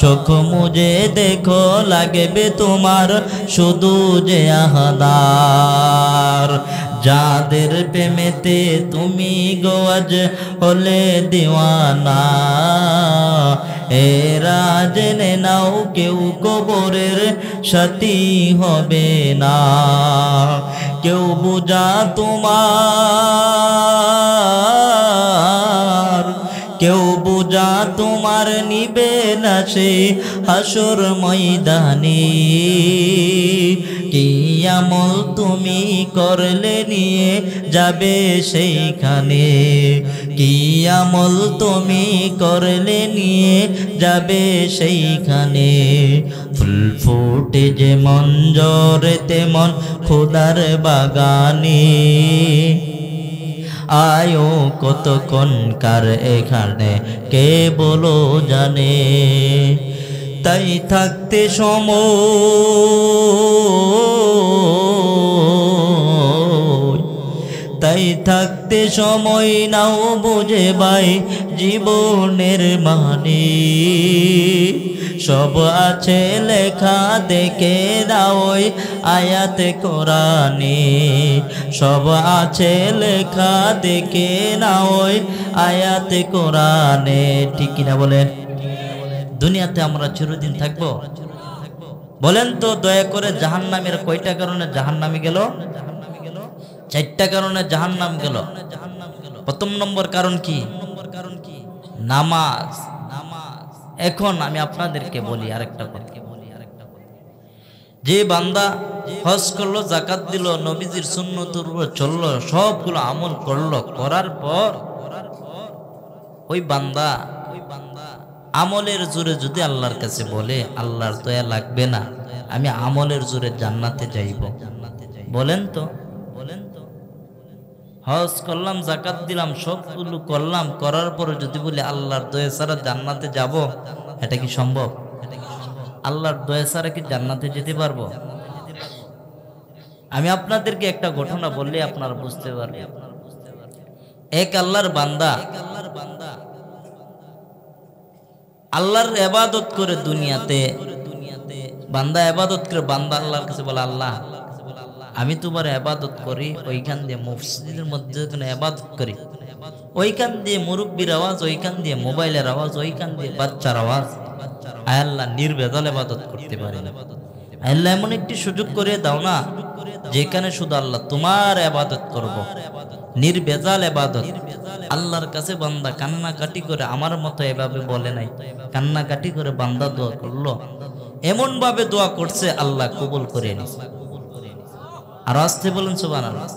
চোখ মুজে দেখো লাগবে তোমার শুধু যে আহাদার। যাদের প্রেমেতে তুমি গোয়াজ হলে দিওয়ানা, এরা জেনে নাও কেউ কবরের সাথী হবে না। কেউ বুঝা তোমার, কেউ বুঝা তোমার নিবে না সে হাসর ময়দানে। কি আমল তুমি করলে নিয়ে যাবে সেইখানে, কি আমল তুমি করলে নিয়ে যাবে সেইখানে। ফুল ফুটে যেমন জ্বরে তেমন খোদার বাগানে, আয়ো কতক্ষণকার এখানে কে বলো জানে। তাই থাকতে সময়, তাই থাকতে সময় নাও বুঝে ভাই জীবনের মানে। সব আছে লেখা দেখে দাও আয়াতে কোরআনে, সব আছে লেখা দেখে নাও আয়াতে কোরআনে। ঠিক কিনা বলেন? দুনিয়াতে আমরা চিরদিন থাকবো? বলেন তো দয়া করে জাহান্নামের কয়টা কারণে জাহান্নামে গেল? 4টা কারণে জাহান্নাম গেল। প্রথম নম্বর কারণ কি? নামাজ। এখন আমি আপনাদেরকে বলি আরেকটা কথা। যে বান্দা হজ করলো, যাকাত দিল, নবীজির সুন্নতের উপর চললো, সবগুলো আমল করলো, করার পর ওই বান্দা আমলের জোরে যদি আল্লাহর কাছে বলে আল্লাহর দয়া লাগবে না, আমি আমলের জোরে জান্নাতে যাইব, বলেন তো? হজ করলাম, যাকাত দিলাম, সবগুলো করলাম, করার পর যদি বলে আল্লাহর দয়া ছাড়া জান্নাতে যাব, এটা কি সম্ভব? আল্লাহর দয়া ছাড়া কি জান্নাতে যেতে পারবো? আমি আপনাদেরকে একটা ঘটনা বললে আপনারা বুঝতে পারবেন। এক আল্লাহর বান্দা আল্লাহর ইবাদত করে দুনিয়াতে, বান্দা ইবাদত করে, বান্দা আল্লাহর কাছে বলে আল্লাহ আমি তোমার ইবাদত করি, ওইখান দিয়ে মসজিদের মধ্যে ইবাদত করি, ওইখান দিয়ে মুরব্বির আওয়াজ, ওইখান দিয়ে মোবাইলের আওয়াজ, ওইখান দিয়ে বাচ্চার আওয়াজ, আয় আল্লাহ নির্ভেজাল ইবাদত করতে পারি না। আল্লাহ এমন একটি সুযোগ করে দাও না যেখানে শুধু আল্লাহ তোমার ইবাদত করব, নির্ভেজাল ইবাদত। আল্লাহর কাছে বান্দা কান্নাকাটি করে, আমার মতো এভাবে বলে নাই, কান্নাকাটি করে বান্দা দোয়া করলো, এমন ভাবে দোয়া করছে আল্লাহ কবুল করে নিছে। আর আসতে বলেন সুবহানাল্লাহ।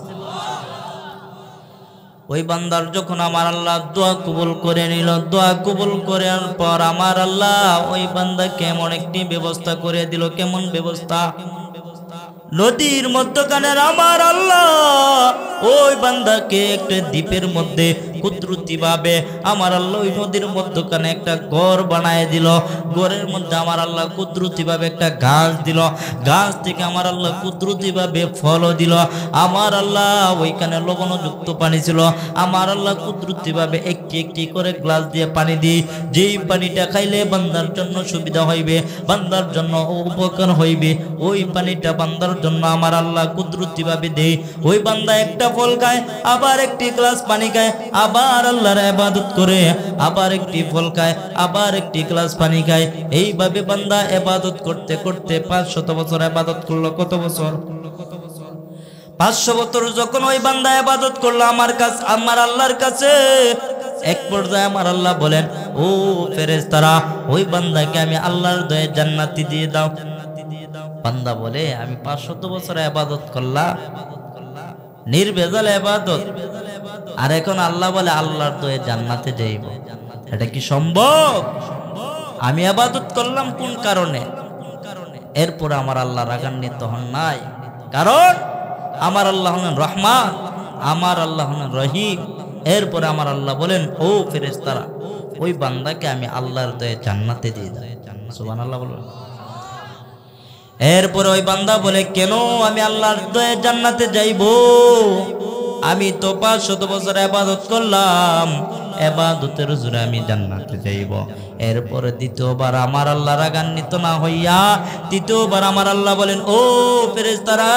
ওই বান্দার যখন আমার আল্লাহ দোয়া কবুল করে নিল, দোয়া কবুল করার পর আমার আল্লাহ ওই বান্দাকে এমন একটি ব্যবস্থা করে দিল। কেমন ব্যবস্থা? নদীর মধ্যখানে আমার আল্লাহ ওই বান্দাকে একটা দ্বীপের মধ্যে কুদরতি ভাবে আমার আল্লাহ ওই নদীর মধ্যখানে একটা ঘর বানায় দিল। ঘরের মধ্যে আমার আল্লাহ কুদরতি ভাবে একটা গাছ দিল, গাছ থেকে আমার আল্লাহ কুদরতি ভাবে ফল দিল। আমার আল্লাহ ওইখানে লবণযুক্ত পানি ছিল, আমার আল্লাহ কুদরতি ভাবে একটি একটি করে গ্লাস দিয়ে পানি দিই, যেই পানিটা খাইলে বান্দার জন্য সুবিধা হইবে, বান্দার জন্য উপকার হইবে, ওই পানিটা বান্দার জন্য আমার আল্লাহ কুদরতি ভাবে দেই। ওই বান্দা একটা ফল খায়, আবার একটি গ্লাস পানি খায়, আবার আল্লাহর ইবাদত করে, আবার একটি ফল খায়, আবার একটি গ্লাস পানি খায়। এইভাবে বান্দা ইবাদত করতে করতে 500 বছর ইবাদত করলো। কত বছর? 500 বছর যখন ওই বান্দা ইবাদত করলো আমার কাছে, আমার আল্লাহর কাছে, এক পর্যায়ে আমার আল্লাহ বলেন, ও ফেরেশতারা, ওই বান্দাকে আমি আল্লাহর দয়ায় জান্নাতি দিয়ে দাও। বান্দা বলে আমি 500 বছর ইবাদত করলাম, নির্ভেজাল ইবাদত, আর এখন আল্লাহ বলে আল্লাহর দয়ায় জান্নাতে যাইব, এটা কি সম্ভব? আমি ইবাদত করলাম কোন কারণে? এরপর আমার আল্লাহ রাগান্বিত হন নাই, কারণ আমার আল্লাহ হলেন রহমান, আমার আল্লাহ হলেন রহিম। এরপরে আমার আল্লাহ বলেন, ও ফেরেশতারা, ওই বান্দাকে আমি আল্লাহর দয়ায় জান্নাতে দিয়ে দাও। সুবহানাল্লাহ বলুন। এরপরে ওই বান্দা বলে, কেন আমি আল্লাহর দয়ায় জান্নাতে যাইব? আমি তো 500 বছর ইবাদত করলাম, ইবাদতের জোরে আমি জান্নাতে যাইব। এরপরে দ্বিতীয়বার আমার আল্লাহ রাগান্বিত না হইয়া তৃতীয়বার আমার আল্লাহ বলেন, ও ফেরেশতারা,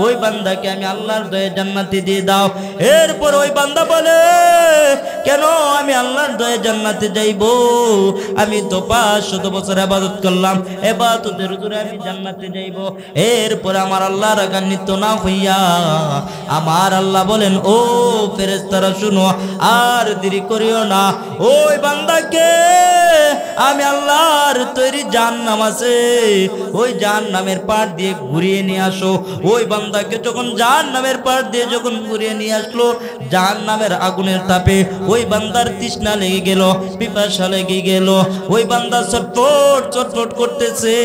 ওই বান্দাকে আমি আল্লাহর দয়ে জান্নাতে দিয়ে দাও। এরপর ওই বান্দা বলে, কেন আমি আল্লাহর দয়ে জান্নাতে যাইব? আমি তো 500 বছর ইবাদত করলাম, ইবাদতের জোরে আমি জান্নাতে যাইব। এরপর আমার আল্লাহ রাগান্বিত না হইয়া আমার আল্লাহ বলেন, ও ফেরেশতারা শুনো, আর দেরি করিও না, ওই বান্দাকে আমি আল্লাহর তৈরি জাহান্নাম আছে, ওই জাহান্নামের পাড় দিয়ে ঘুরিয়ে নিয়ে আসো। ওই বান্দাকে যখন জাহান্নামের পাড় দিয়ে যখন ঘুরিয়ে নিয়ে আসলো, জাহান্নামের আগুনের তাপে ওই বান্দার তৃষ্ণা লেগে গেল, পিপাসা লেগে গেল, ওই বান্দা ছটফট ছটফট করতেছে।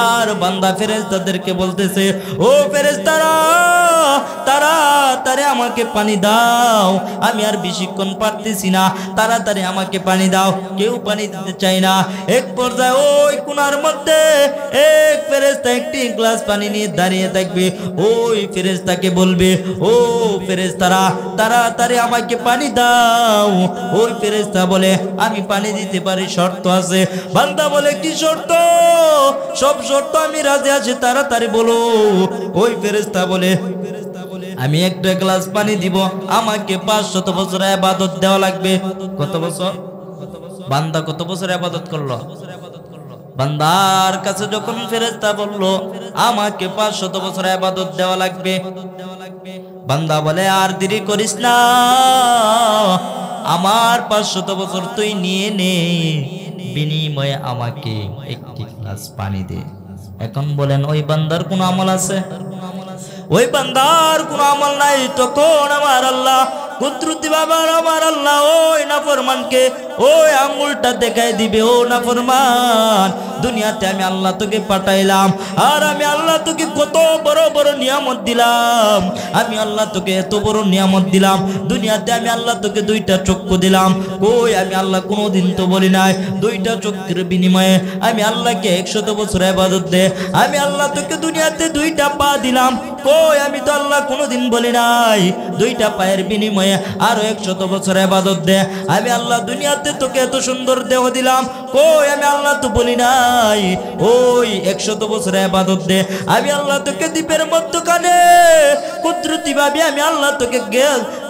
আর বান্দা ফেরেশতাদেরকে বলতেছে, ও ফেরেশতারা, তাড়াতাড়ি আমাকে পানি দাও, আমি আর বেশিক্ষণ পারতেছি না, তাড়াতাড়ি আমাকে পানি দাও। কেউ পানি দিতে চায় না। এক পর্যায়ে ওই কোণার মধ্যে এক ফেরেশতা একটি গ্লাস পানি নিয়ে দাঁড়িয়ে থাকবে। ওই ফেরেশতাকে বলবে, ও ফেরেশতারা, তাড়াতাড়ি আমাকে পানি দাও। ওই ফেরেশতা বলে, আমি পানি দিতে পারি, শর্ত আছে। বান্দা বলে, কি শর্ত? সব শর্ত আমি রাজি আছি, তাড়াতাড়ি বলো। ওই ফেরেশতা বলে, আমি একটা গ্লাস পানি দিব, আমাকে 500 বছর ইবাদত দেওয়া লাগবে। কত বছর? বান্দা কত বছর ইবাদত করলো? বান্দার কাছে যখন ফেরেশতা বলল, আমাকে 500 বছর ইবাদত দেওয়া লাগবে, বান্দা বলে, আর দেরি করিস না, আমার 500 বছর তুই নিয়ে নে, বিনিময়ে আমাকে একটি গ্লাস পানি দে। এখন বলেন, ওই বান্দার কোন আমল আছে? ওই বান্দার কোন আমল নাই। তখন আমার আল্লাহ কুদরতি বাবার আমার আল্লাহ ওই নাফরমানকে ওই আঙ্গুলটা দেখাই দিবে, ও নাফরমান, দুনিয়াতে আমি আল্লাহ তোকে পাঠাইলাম, আর আমি আল্লাহ তোকে কত বড় বড় নিয়ামত দিলাম, আমি আল্লাহ তোকে এত বড় নিয়ামত দিলাম। দুনিয়াতে আমি আল্লাহ তোকে 2টা চক্ষু দিলাম, কই আমি আল্লাহ কোনোদিন তো বলি নাই 2টা চক্ষুর বিনিময়ে আমি আল্লাহকে 100 বছর ইবাদত দে। আমি আল্লাহ তোকে দুনিয়াতে 2টা পা দিলাম, কই আমি তো আল্লাহ কোনোদিন বলি নাই 2টা পায়ের বিনিময়ে আরো 100 বছর ইবাদত দে। আমি আল্লাহ দুনিয়াতে তোকে এত সুন্দর দেহ দিলাম, কই আমি আল্লাহ তো বলি নাই ওই 100 বছর ইবাদত দে। আমি আল্লাহ তোকে দ্বীপের মধ্যখানে কুদরতি ভাবে আমি আল্লাহ তোকে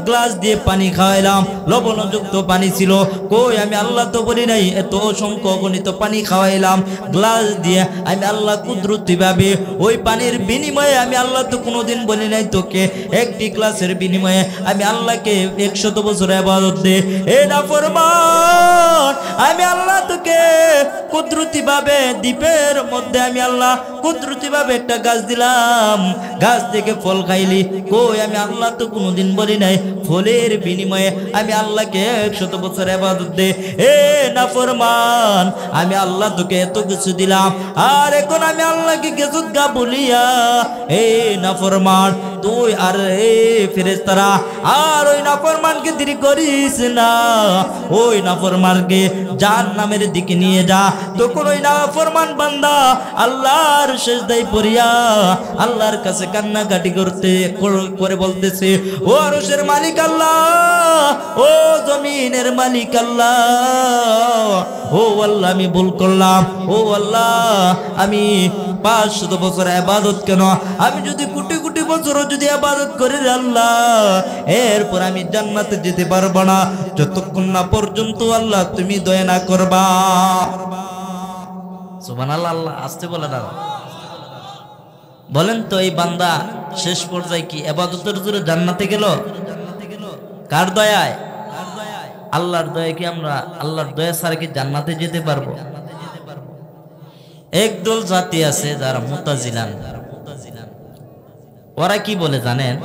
গ্লাস দিয়ে পানি খাওয়াইলাম, লবণযুক্ত পানি ছিল, কই আমি আল্লাহ তো বলি নাই এত অসংখ্য অগণিত পানি খাওয়াইলাম গ্লাস দিয়ে। আমি আল্লাহ কুদরতি ভাবে ওই পানির বিনিময়ে আমি আল্লাহ তো কোনোদিন বলি নাই তোকে একটি গ্লাসের বিনিময়ে আমি আল্লাহকে 100 বছর ইবাদত দে। এ নাফরমান, আমি আল্লাহ তোকে কুদরতি ভাবে দ্বীপের মধ্যে আমি আল্লাহ কুদরতি ভাবে একটা গাছ দিলাম, গাছ থেকে ফল খাইলি, কই আমি আল্লাহ তো কোনোদিন বলি নাই ফলের বিনিময়ে আমি আল্লাহকে 100 বছর ইবাদত দে। এ নাফরমান, আমি আল্লাহ তোকে এত কিছু দিলাম, আর এখন আমি আল্লাহকে কিছু গা বলিয়া, এ নাফরমান তুই আর এ ফেরেশতারা আর ওই নাফরমানকে দেরি করিস না, ওই নাফরমানকে জাহান্নামের দিকে নিয়ে যা। তখন ওই নাফরমান বান্দা আল্লাহর সিজদায় পড়িয়া আল্লাহর কাছে কান্নাকাটি করে বলতেছে, ও আরশের মালিক আল্লাহ, ও জমিনের মালিক আল্লাহ, ও আল্লাহ আমি ভুল করলাম, ও আল্লাহ আমি 500 বছর ইবাদত কেন, আমি যদি কোটি কোটি বছর যদি ইবাদত করি আল্লাহ, এরপর আমি জান্নাতে যেতে পারবো না যতক্ষণ না পর্যন্ত আল্লাহ তুমি দয়া না করবা। সুবহানাল্লাহ। আল্লাহ আসতে বলে না। বলেন তো এই বান্দা শেষ পর্যায়ে কি ইবাদতের জন্য জান্নাতে গেল? কার দয়ায়? আল্লাহর দয়ায়। কি আমরা আল্লাহর দয়া ছাড়া কি জান্নাতে যেতে পারবো? একদল জাতি আছে যারা মুতাজিলান, ওরা কি বলে জানেন?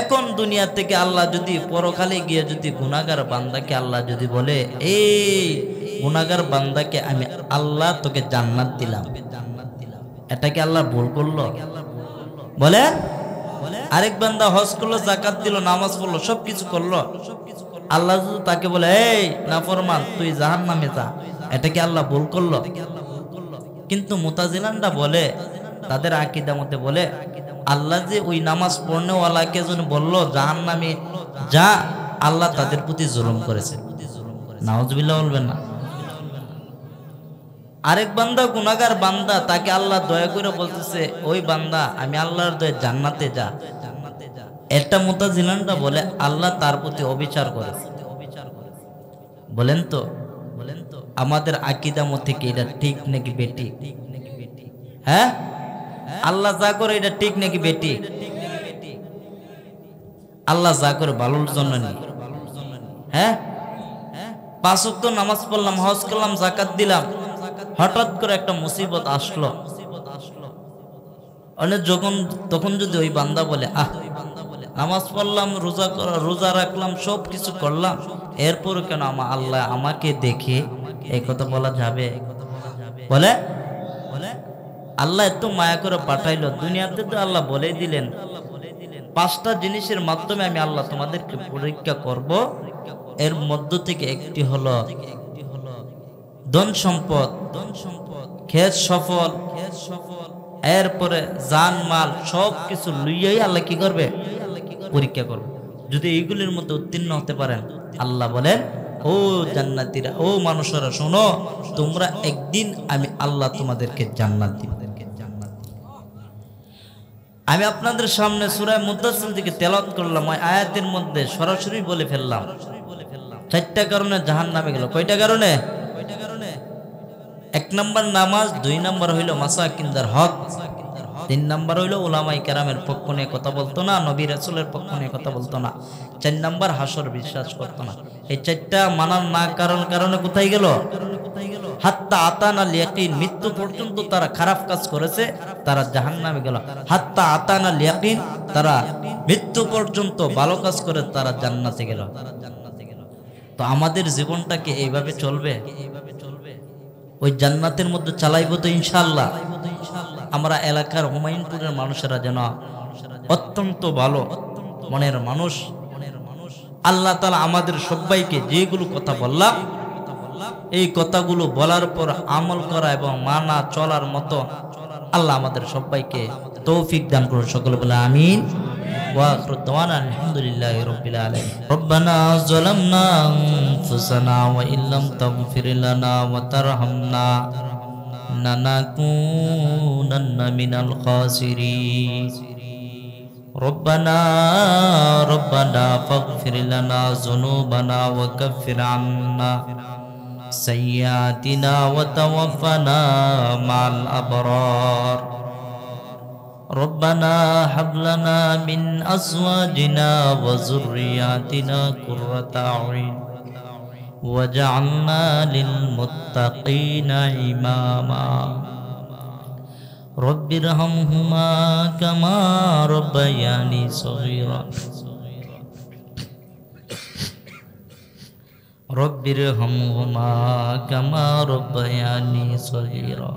এখন দুনিয়া থেকে আল্লাহ যদি পরকালে গিয়ে যদি গুনাহগার বান্দাকে আল্লাহ যদি বলে, এই গুনাহগার বান্দাকে আমি আল্লাহ তোকে জান্নাত দিলাম, এটা কি আল্লাহ ভুল করলো? বলে আরেক বান্দা হজ করলো, যাকাত দিল, নামাজ পড়লো, সবকিছু করলো, আল্লাহ যদি তাকে বলে, এই নাফরমান তুই জাহান্নামে যা, এটা কি আল্লাহ ভুল করলো? কিন্তু মুতাজিলানরা বলে, তাদের আকীদা মতে বলে, আল্লাহ যে ওই নামাজ পড়নেওয়ালাকে যদি বললো জাহান্নামে যা, আল্লাহ তাদের প্রতি জুলুম করেছে। নাউজুবিল্লাহ বলবেন না। আরেক বান্দা গুনাহগার বান্দা, তাকে আল্লাহ দয়া করে বলতেছে, ওই বান্দা আমি আল্লাহর দয়ে জান্নাতে যা। একটা মুতাজিলানটা বলে আল্লাহ তার প্রতি অবিচার করেছে। বলেন তো আমাদের আকীদা মতে কি এটা ঠিক নাকি বেটি? হ্যাঁ, আল্লাহ যা করে এটা ঠিক নাকি বেটি? আল্লাহ যা করে ভালোর জন্য নেই। হ্যাঁ, 5 ওয়াক্ত নামাজ পড়লাম, হজ করলাম, যাকাত দিলাম, হঠাৎ করে একটা মুসিবত আসলো, তখন যদি ওই বান্দা বলে নামাজ পড়লাম, রোজা রাখলাম, সব কিছু করলাম, এরপর কেন আল্লাহ আমাকে দেখে, এই কথা বলা যাবে? বলে আল্লাহ এত মায়া করে পাঠাইলো দুনিয়াতে, তো আল্লাহ বলে দিলেন 5টা জিনিসের মাধ্যমে আমি আল্লাহ তোমাদেরকে পরীক্ষা করব, এর মধ্য থেকে একটি হলো ধন সম্পদ, খেত সফল, এরপরে জান মাল সব কিছু লইয়াই আল্লাহ কি করবে? পরীক্ষা করবে। যদি এইগুলির মধ্যে উত্তীর্ণ হতে পারেন, আল্লাহ বলেন, ও জান্নাতীরা, ও মানুষেরা শোনো, তোমরা একদিন আমি আল্লাহ তোমাদেরকে জান্নাত দিব। আমি আপনাদের সামনে সূরা মুদ্দাসসির দিকে তেলাওয়াত করলাম, ওই আয়াতের মধ্যে সরাসরি বলে ফেললাম 4টা কারণে জাহান্নামে গেল। কয়টা কারণে? 1 নম্বর নামাজ, 2 নম্বর হইল মাসাকিনদের হক, 3 নম্বর হইল উলামায়ে কেরামের পক্ষ নিয়ে কথা বলতো না, নবী রাসূলের পক্ষ নিয়ে কথা বলতো না, 4 নম্বর হাসর বিশ্বাস করতো না। এই 4টা মানার না কারণে কোথায় গেল? হাত্তা আতানাল ইয়াকিন, মৃত্যু পর্যন্ত তারা খারাপ কাজ করেছে, তারা জাহান্নামে গেল। হাত্তা আতানাল ইয়াকিন, তারা মৃত্যু পর্যন্ত ভালো কাজ করে তারা জান্নাতে গেল। তো আমাদের জীবনটাকে এইভাবে চলবে, ওই জান্নাতের মধ্যে চালাইবো তো ইনশাআল্লাহ। আমরা এলাকার হুমায়ুনপুরের মানুষেরা যেন অত্যন্ত ভালো মনের মানুষ, আল্লাহ তাআলা আমাদের সবাইকে যেগুলো কথা বললাম, এই কথাগুলো বলার পর আমল করা এবং মানা চলার মতো আল্লাহ আমাদের সবাইকে তৌফিক দান করুন। সকলে বলে আমিন। ওয়া আখিরু দাওয়ানা আলহামদুলিল্লাহি রাব্বিল আলামিন। রব্বানা যালামনা আনফুসানা ওয়া ইল্লাম তাগফির লানা ওয়া তারহামনা লানাকুনান্না মিনাল খাসিরিন। রব্বানা ফাগফির লানা যুনুবানা ওয়া কাফির আন্না সাইয়্যাতিনা ওয়া তাওয়াফানা মা'আল আবরার। রব্বানা হাব লানা মিন আজওয়াজিনা ওয়া যুররিয়াতিনা কুররাতা আ'ইন ওয়াজআলনা লিল মুত্তাকিনা ইমামা। রব্বিরহামহুমা কামা রাব্বায়ানি সগীরা। রব্বিরহামহুমা কামা রাব্বায়ানি সগীরা।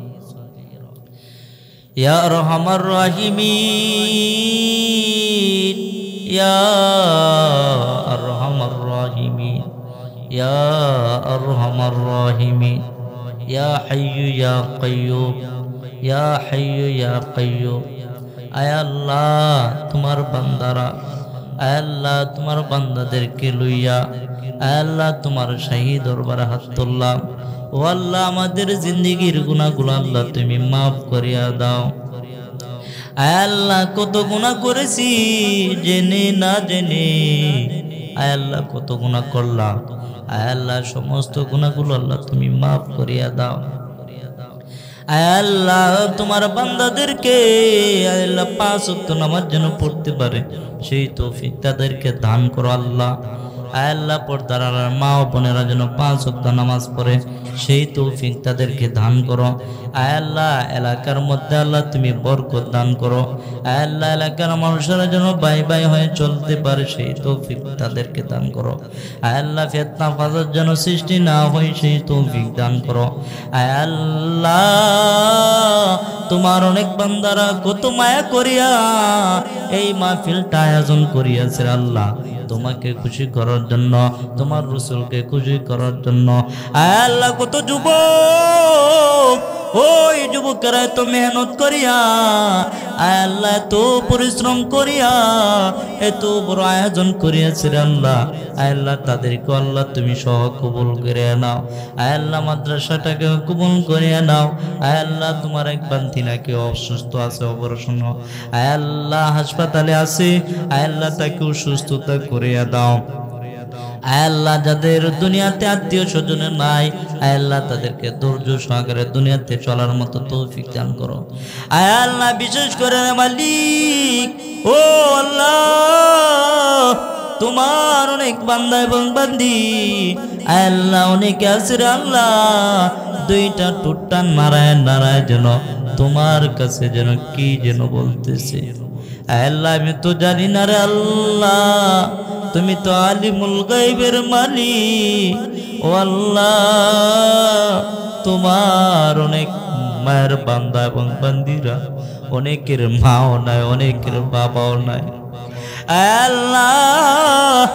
ইয়া আরহামার রাহিমিন, ইয়া আরহামার রাহিমিন, ইয়া আরহামার রাহিমিন, ইয়া হাইয়্যু ইয়া কাইয়্যুম, ইয়া হাইয়্যু ইয়া কাইয়্যুম। আয় আল্লাহ তোমার বান্দারা, আয় আল্লাহ তোমার বান্দাদেরকে লইয়া, আয় আল্লাহ তোমার শাহী দরবারে হাত তুললাম। ও আল্লাহ আমাদের জিন্দেগির গুনাহগুলো আল্লাহ তুমি মাফ করিয়া দাও। আয় আল্লাহ কত গুনাহ করেছি জেনে না জেনে, আয় আল্লাহ কত গুনাহ করলাম, আয় আল্লাহ সমস্ত গুনাহগুলো আল্লাহ তুমি মাফ করিয়া দাও। আয় আল্লাহ তোমার বান্দাদেরকে আয় আল্লাহ 5 ওয়াক্ত নামাজ যেন পড়তে পারে সেই তৌফিক তাদেরকে দান করো আল্লাহ। আয় আল্লাহ পর্দার আড়ালের মা ও বোনেরা যেন 5 ওয়াক্ত নামাজ পড়ে সেই তৌফিক তাদেরকে দান করো। আয় আল্লাহ এলাকার মধ্যে আল্লাহ তুমি বরকত দান করো। আয় আল্লাহ এলাকার মানুষেরা যেন ভাই ভাই হয়ে চলতে পারে সেই তৌফিক তাদেরকে দান করো। আয় আল্লাহ ফিতনা ফাসাদ যেন সৃষ্টি না হয় সেই তৌফিক দান করো। আয় আল্লাহ তোমার অনেক বান্দারা কত মায়া করিয়া এই মাহফিলটা আয়োজন করিয়াছে আল্লাহ তোমাকে খুশি করার জন্য, তোমার রাসূলকে খুশি করার জন্য। আয় আল্লাহ কত যুবক ওই যুবকেরা এত মেহনত করিয়া আয় আল্লাহ এত পরিশ্রম করিয়া এত বড় আয়োজন করিয়াছে রে আল্লাহ। আয় আল্লাহ তাদেরকে আল্লাহ তুমি সহ কবুল করে নাও। আয় আল্লাহ মাদ্রাসাটাকে কবুল করে নাও। আয় আল্লাহ তোমার এক বান্তি নাকি অসুস্থ আছে, অপারেশন, আয় আল্লাহ হাসপাতালে আছে, আয় আল্লাহ তাকে সুস্থতা করিয়া দাও। আয় আল্লাহ যাদের দুনিয়াতে আত্মীয় স্বজনের নাই, আয় আল্লাহ তাদেরকে ধৈর্য সহকারে দুনিয়াতে চলার মতো তৌফিক দান করো। আয় আল্লাহ বিশেষ করে মালিক ও আল্লাহ তোমার অনেক বান্দা এবং বান্দি, আয় আল্লাহ অনেকে আছে রে আল্লাহ দুইটা টুটটান নারায় যেন তোমার কাছে যেন কি যেন বলতেছে। আয় আল্লাহ আমি তো জানি না রে আল্লাহ, তুমি তো আলিমুল গায়বের মালিক। ও আল্লাহ তোমার অনেক মায়ের বান্দা এবং বান্দিরা, অনেকের মাও নাই, অনেকের বাবাও নাই। আল্লাহ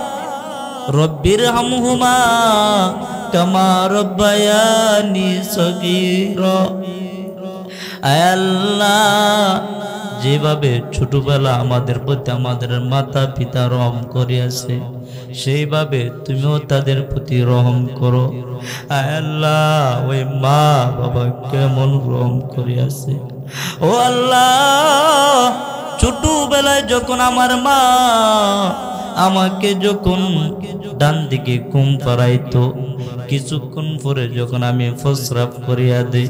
রব্বির হামহুমা কামা রব্বায়ানি সগীরা। আল্লাহ যেভাবে ছোটবেলা আমাদের প্রতি আমাদের মাতা পিতা রহম করিয়াছে, সেইভাবে তুমিও তাদের প্রতি রহম করো। আল্লাহ ওই মা বাবা কেমন রহম করিয়াছে। ও আল্লাহ ছোটবেলায় যখন আমার মা আমাকে যখন ডান দিকে ঘুম পাড়াইতো, কিছুক্ষণ পরে যখন আমি প্রস্রাব করিয়া দিই,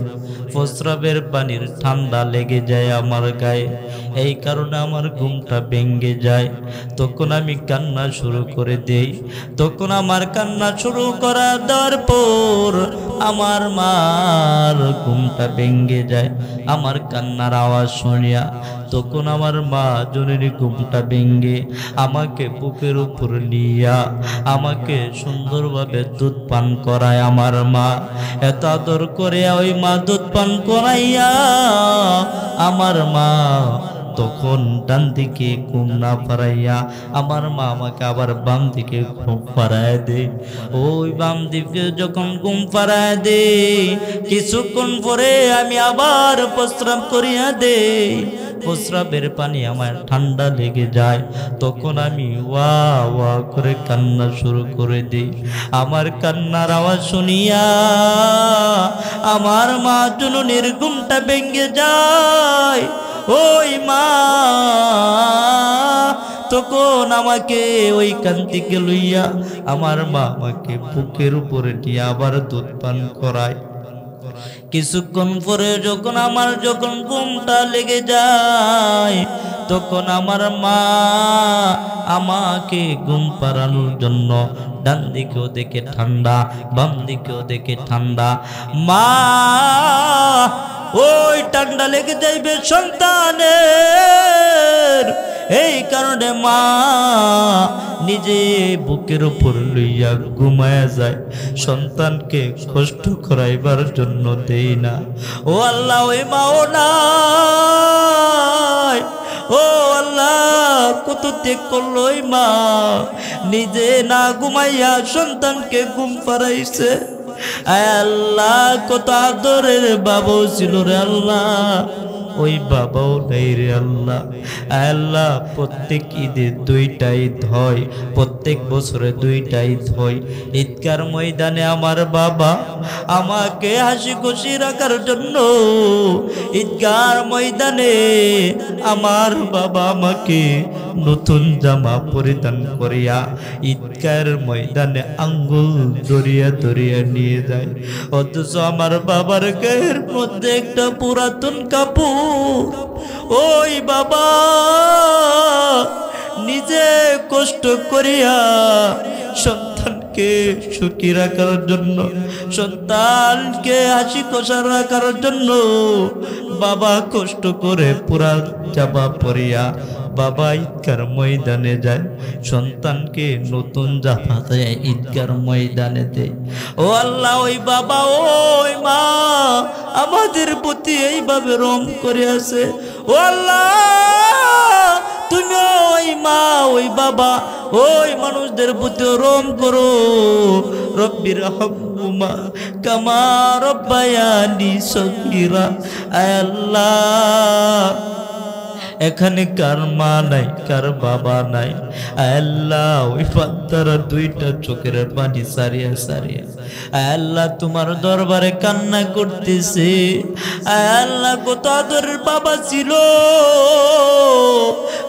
প্রস্রাবের পানির ঠান্ডা লেগে যায় আমার গায়ে, এই কারণে আমার ঘুমটা ভেঙে যায়। তখন আমি কান্না শুরু করে দেই। তখন আমার কান্না শুরু করা দেওয়ার পর আমার মার ঘুমটা ভেঙে যায় আমার কান্নার আওয়াজ শুনিয়া। তখন আমার মা জনের ঘুমটা ভেঙে আমাকে বুকের উপর নিয়া আমাকে সুন্দরভাবে দুধ পান করায়। আমার মা এত আদর করে ওই মা দুধ পান করাইয়া আমার মা তখন ডান দিকে ঘুম না পাড়াইয়া আমার মা আমাকে আবার বাম দিকে ঘুম পাড়ায় দে। ওই বাম দিকে যখন ঘুম পাড়ায় দে, কিছুক্ষণ পরে আমি আবার প্রস্রাব করিয়া দে। প্রস্রাবের পানি আমার ঠান্ডা লেগে যায়। তখন আমি ওয়া ওয়া করে কান্না শুরু করে দিই। আমার কান্নার আওয়াজ শুনিয়া আমার মা জননীর ঘুমটা ভেঙে যায়। ওই মা তখন আমাকে ওই কান্তিকে লইয়া আমার মা আমাকে বুকের উপরে নিয়ে আবার দুধ পান করায়। কিছুক্ষণ পরে যখন আমার ঘুমটা লেগে যায়, তখন আমার মা আমাকে ঘুম পাড়ানোর জন্য ডান দিকেও দেখে ঠান্ডা, বাম দিকেও দেখে ঠান্ডা। মা ওই ঠান্ডা লেগে যাইবে সন্তানের, এই কারণে মা নিজে বুকের উপর লইয়া ঘুমায়া যায়। সন্তানকে কষ্ট করাইবার জন্য দেই না। ও আল্লাহ ওই মাও নাই। ও আল্লাহ কত ত্যাগ করলো ওই মা, নিজে না ঘুমাইয়া সন্তানকে ঘুম পাড়াইছে। আল্লাহ কত আদরের বাবাও ছিল রে আল্লাহ, ওই বাবাও নাই রে আল্লাহ। আল্লাহ প্রত্যেক ঈদে দুইটা ঈদ হয়, প্রত্যেক বছরে দুইটা ঈদ হয়। ঈদগার ময়দানে আমার বাবা আমাকে হাসি খুশি রাখার জন্য ঈদগার ময়দানে আমার বাবা আমাকে নতুন জামা পরিধান করিয়া ঈদগার ময়দানে আঙ্গুল ধরিয়া ধরিয়া নিয়ে যায়। অথচ আমার বাবার গায়ের মধ্যে একটা পুরাতন কাপড়। ওই বাবা নিজে কষ্ট করিয়া সন্তানকে সুখী রাখার জন্য, সন্তানকে হাসি খুশি রাখার জন্য বাবা কষ্ট করে পুরা জামা পরিয়া বাবা ঈদগার ময়দানে যায়, সন্তানকে নতুন জামা দেয় ঈদগার ময়দানে দেয়। ও আল্লাহ ওই বাবা ওই মা আমাদের প্রতি এইভাবে রং করে আছে। ও আল্লাহ তুমি ওই মা ওই বাবা ওই মানুষদের প্রতি রং করো। রব্বির হামহুমা ইরহামহুমা কামা রাব্বায়ানি সগীরা। আয় আল্লাহ, এখানে কার মা নাই, কার বাবা নাই, আল্লাহ ওই বান্দারা দুইটা চোখের পানি সারিয়া সারিয়া আল্লাহ তোমার দরবারে কান্না করতেছে। আল্লাহ কত আদরের বাবা ছিল,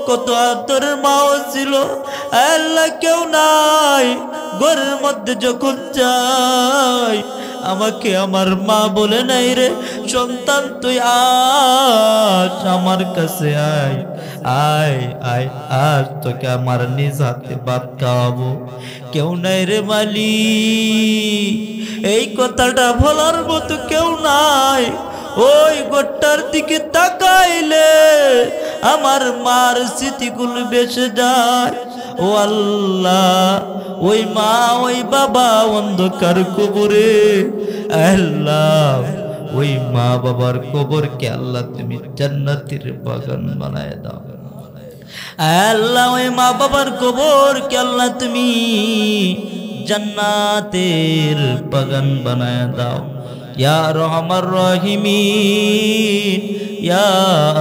কত আদরের মাও ছিল, আল্লাহ কেউ নাই। ঘরের মধ্যে যখন যাই আমাকে আমার মা বলে নাই রে সন্তান তুই আজ আমার কাছে আয়, আয় আয়, আজ তোকে আমার নিজ হাতে ভাত খাওয়াবো। কেউ নাই রে মালিক, এই কথাটা বলার মতো কেউ নাই। ওই গোটার দিকে তাকাইলে আমার মার স্মৃতিগুলো বেঁচে যায়। ও আল্লাহ, ওই মা ওই বাবা অন্ধকার কবরে, আল্লাহ ওই মা বাবার কবরকে আল্লাহ তুমি জান্নাতের বাগান বানায় দাও। আল্লাহ ওই মা বাবার কবরকে আল্লাহ তুমি জান্নাতের বাগান বানায় দাও। ইয়া আরহামার রাহিমিন, ইয়া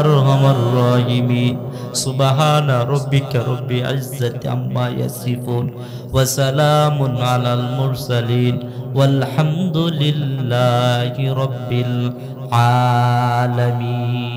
আরহামার রাহিমিন। সুবহানা রাব্বিকা রাব্বিল ইজ্জাতি আম্মা ইয়াসিফুন ওয়া সালামুন আলাল মুরসালিন ওয়ালহামদুলিল্লাহি রাব্বিল আলামিন।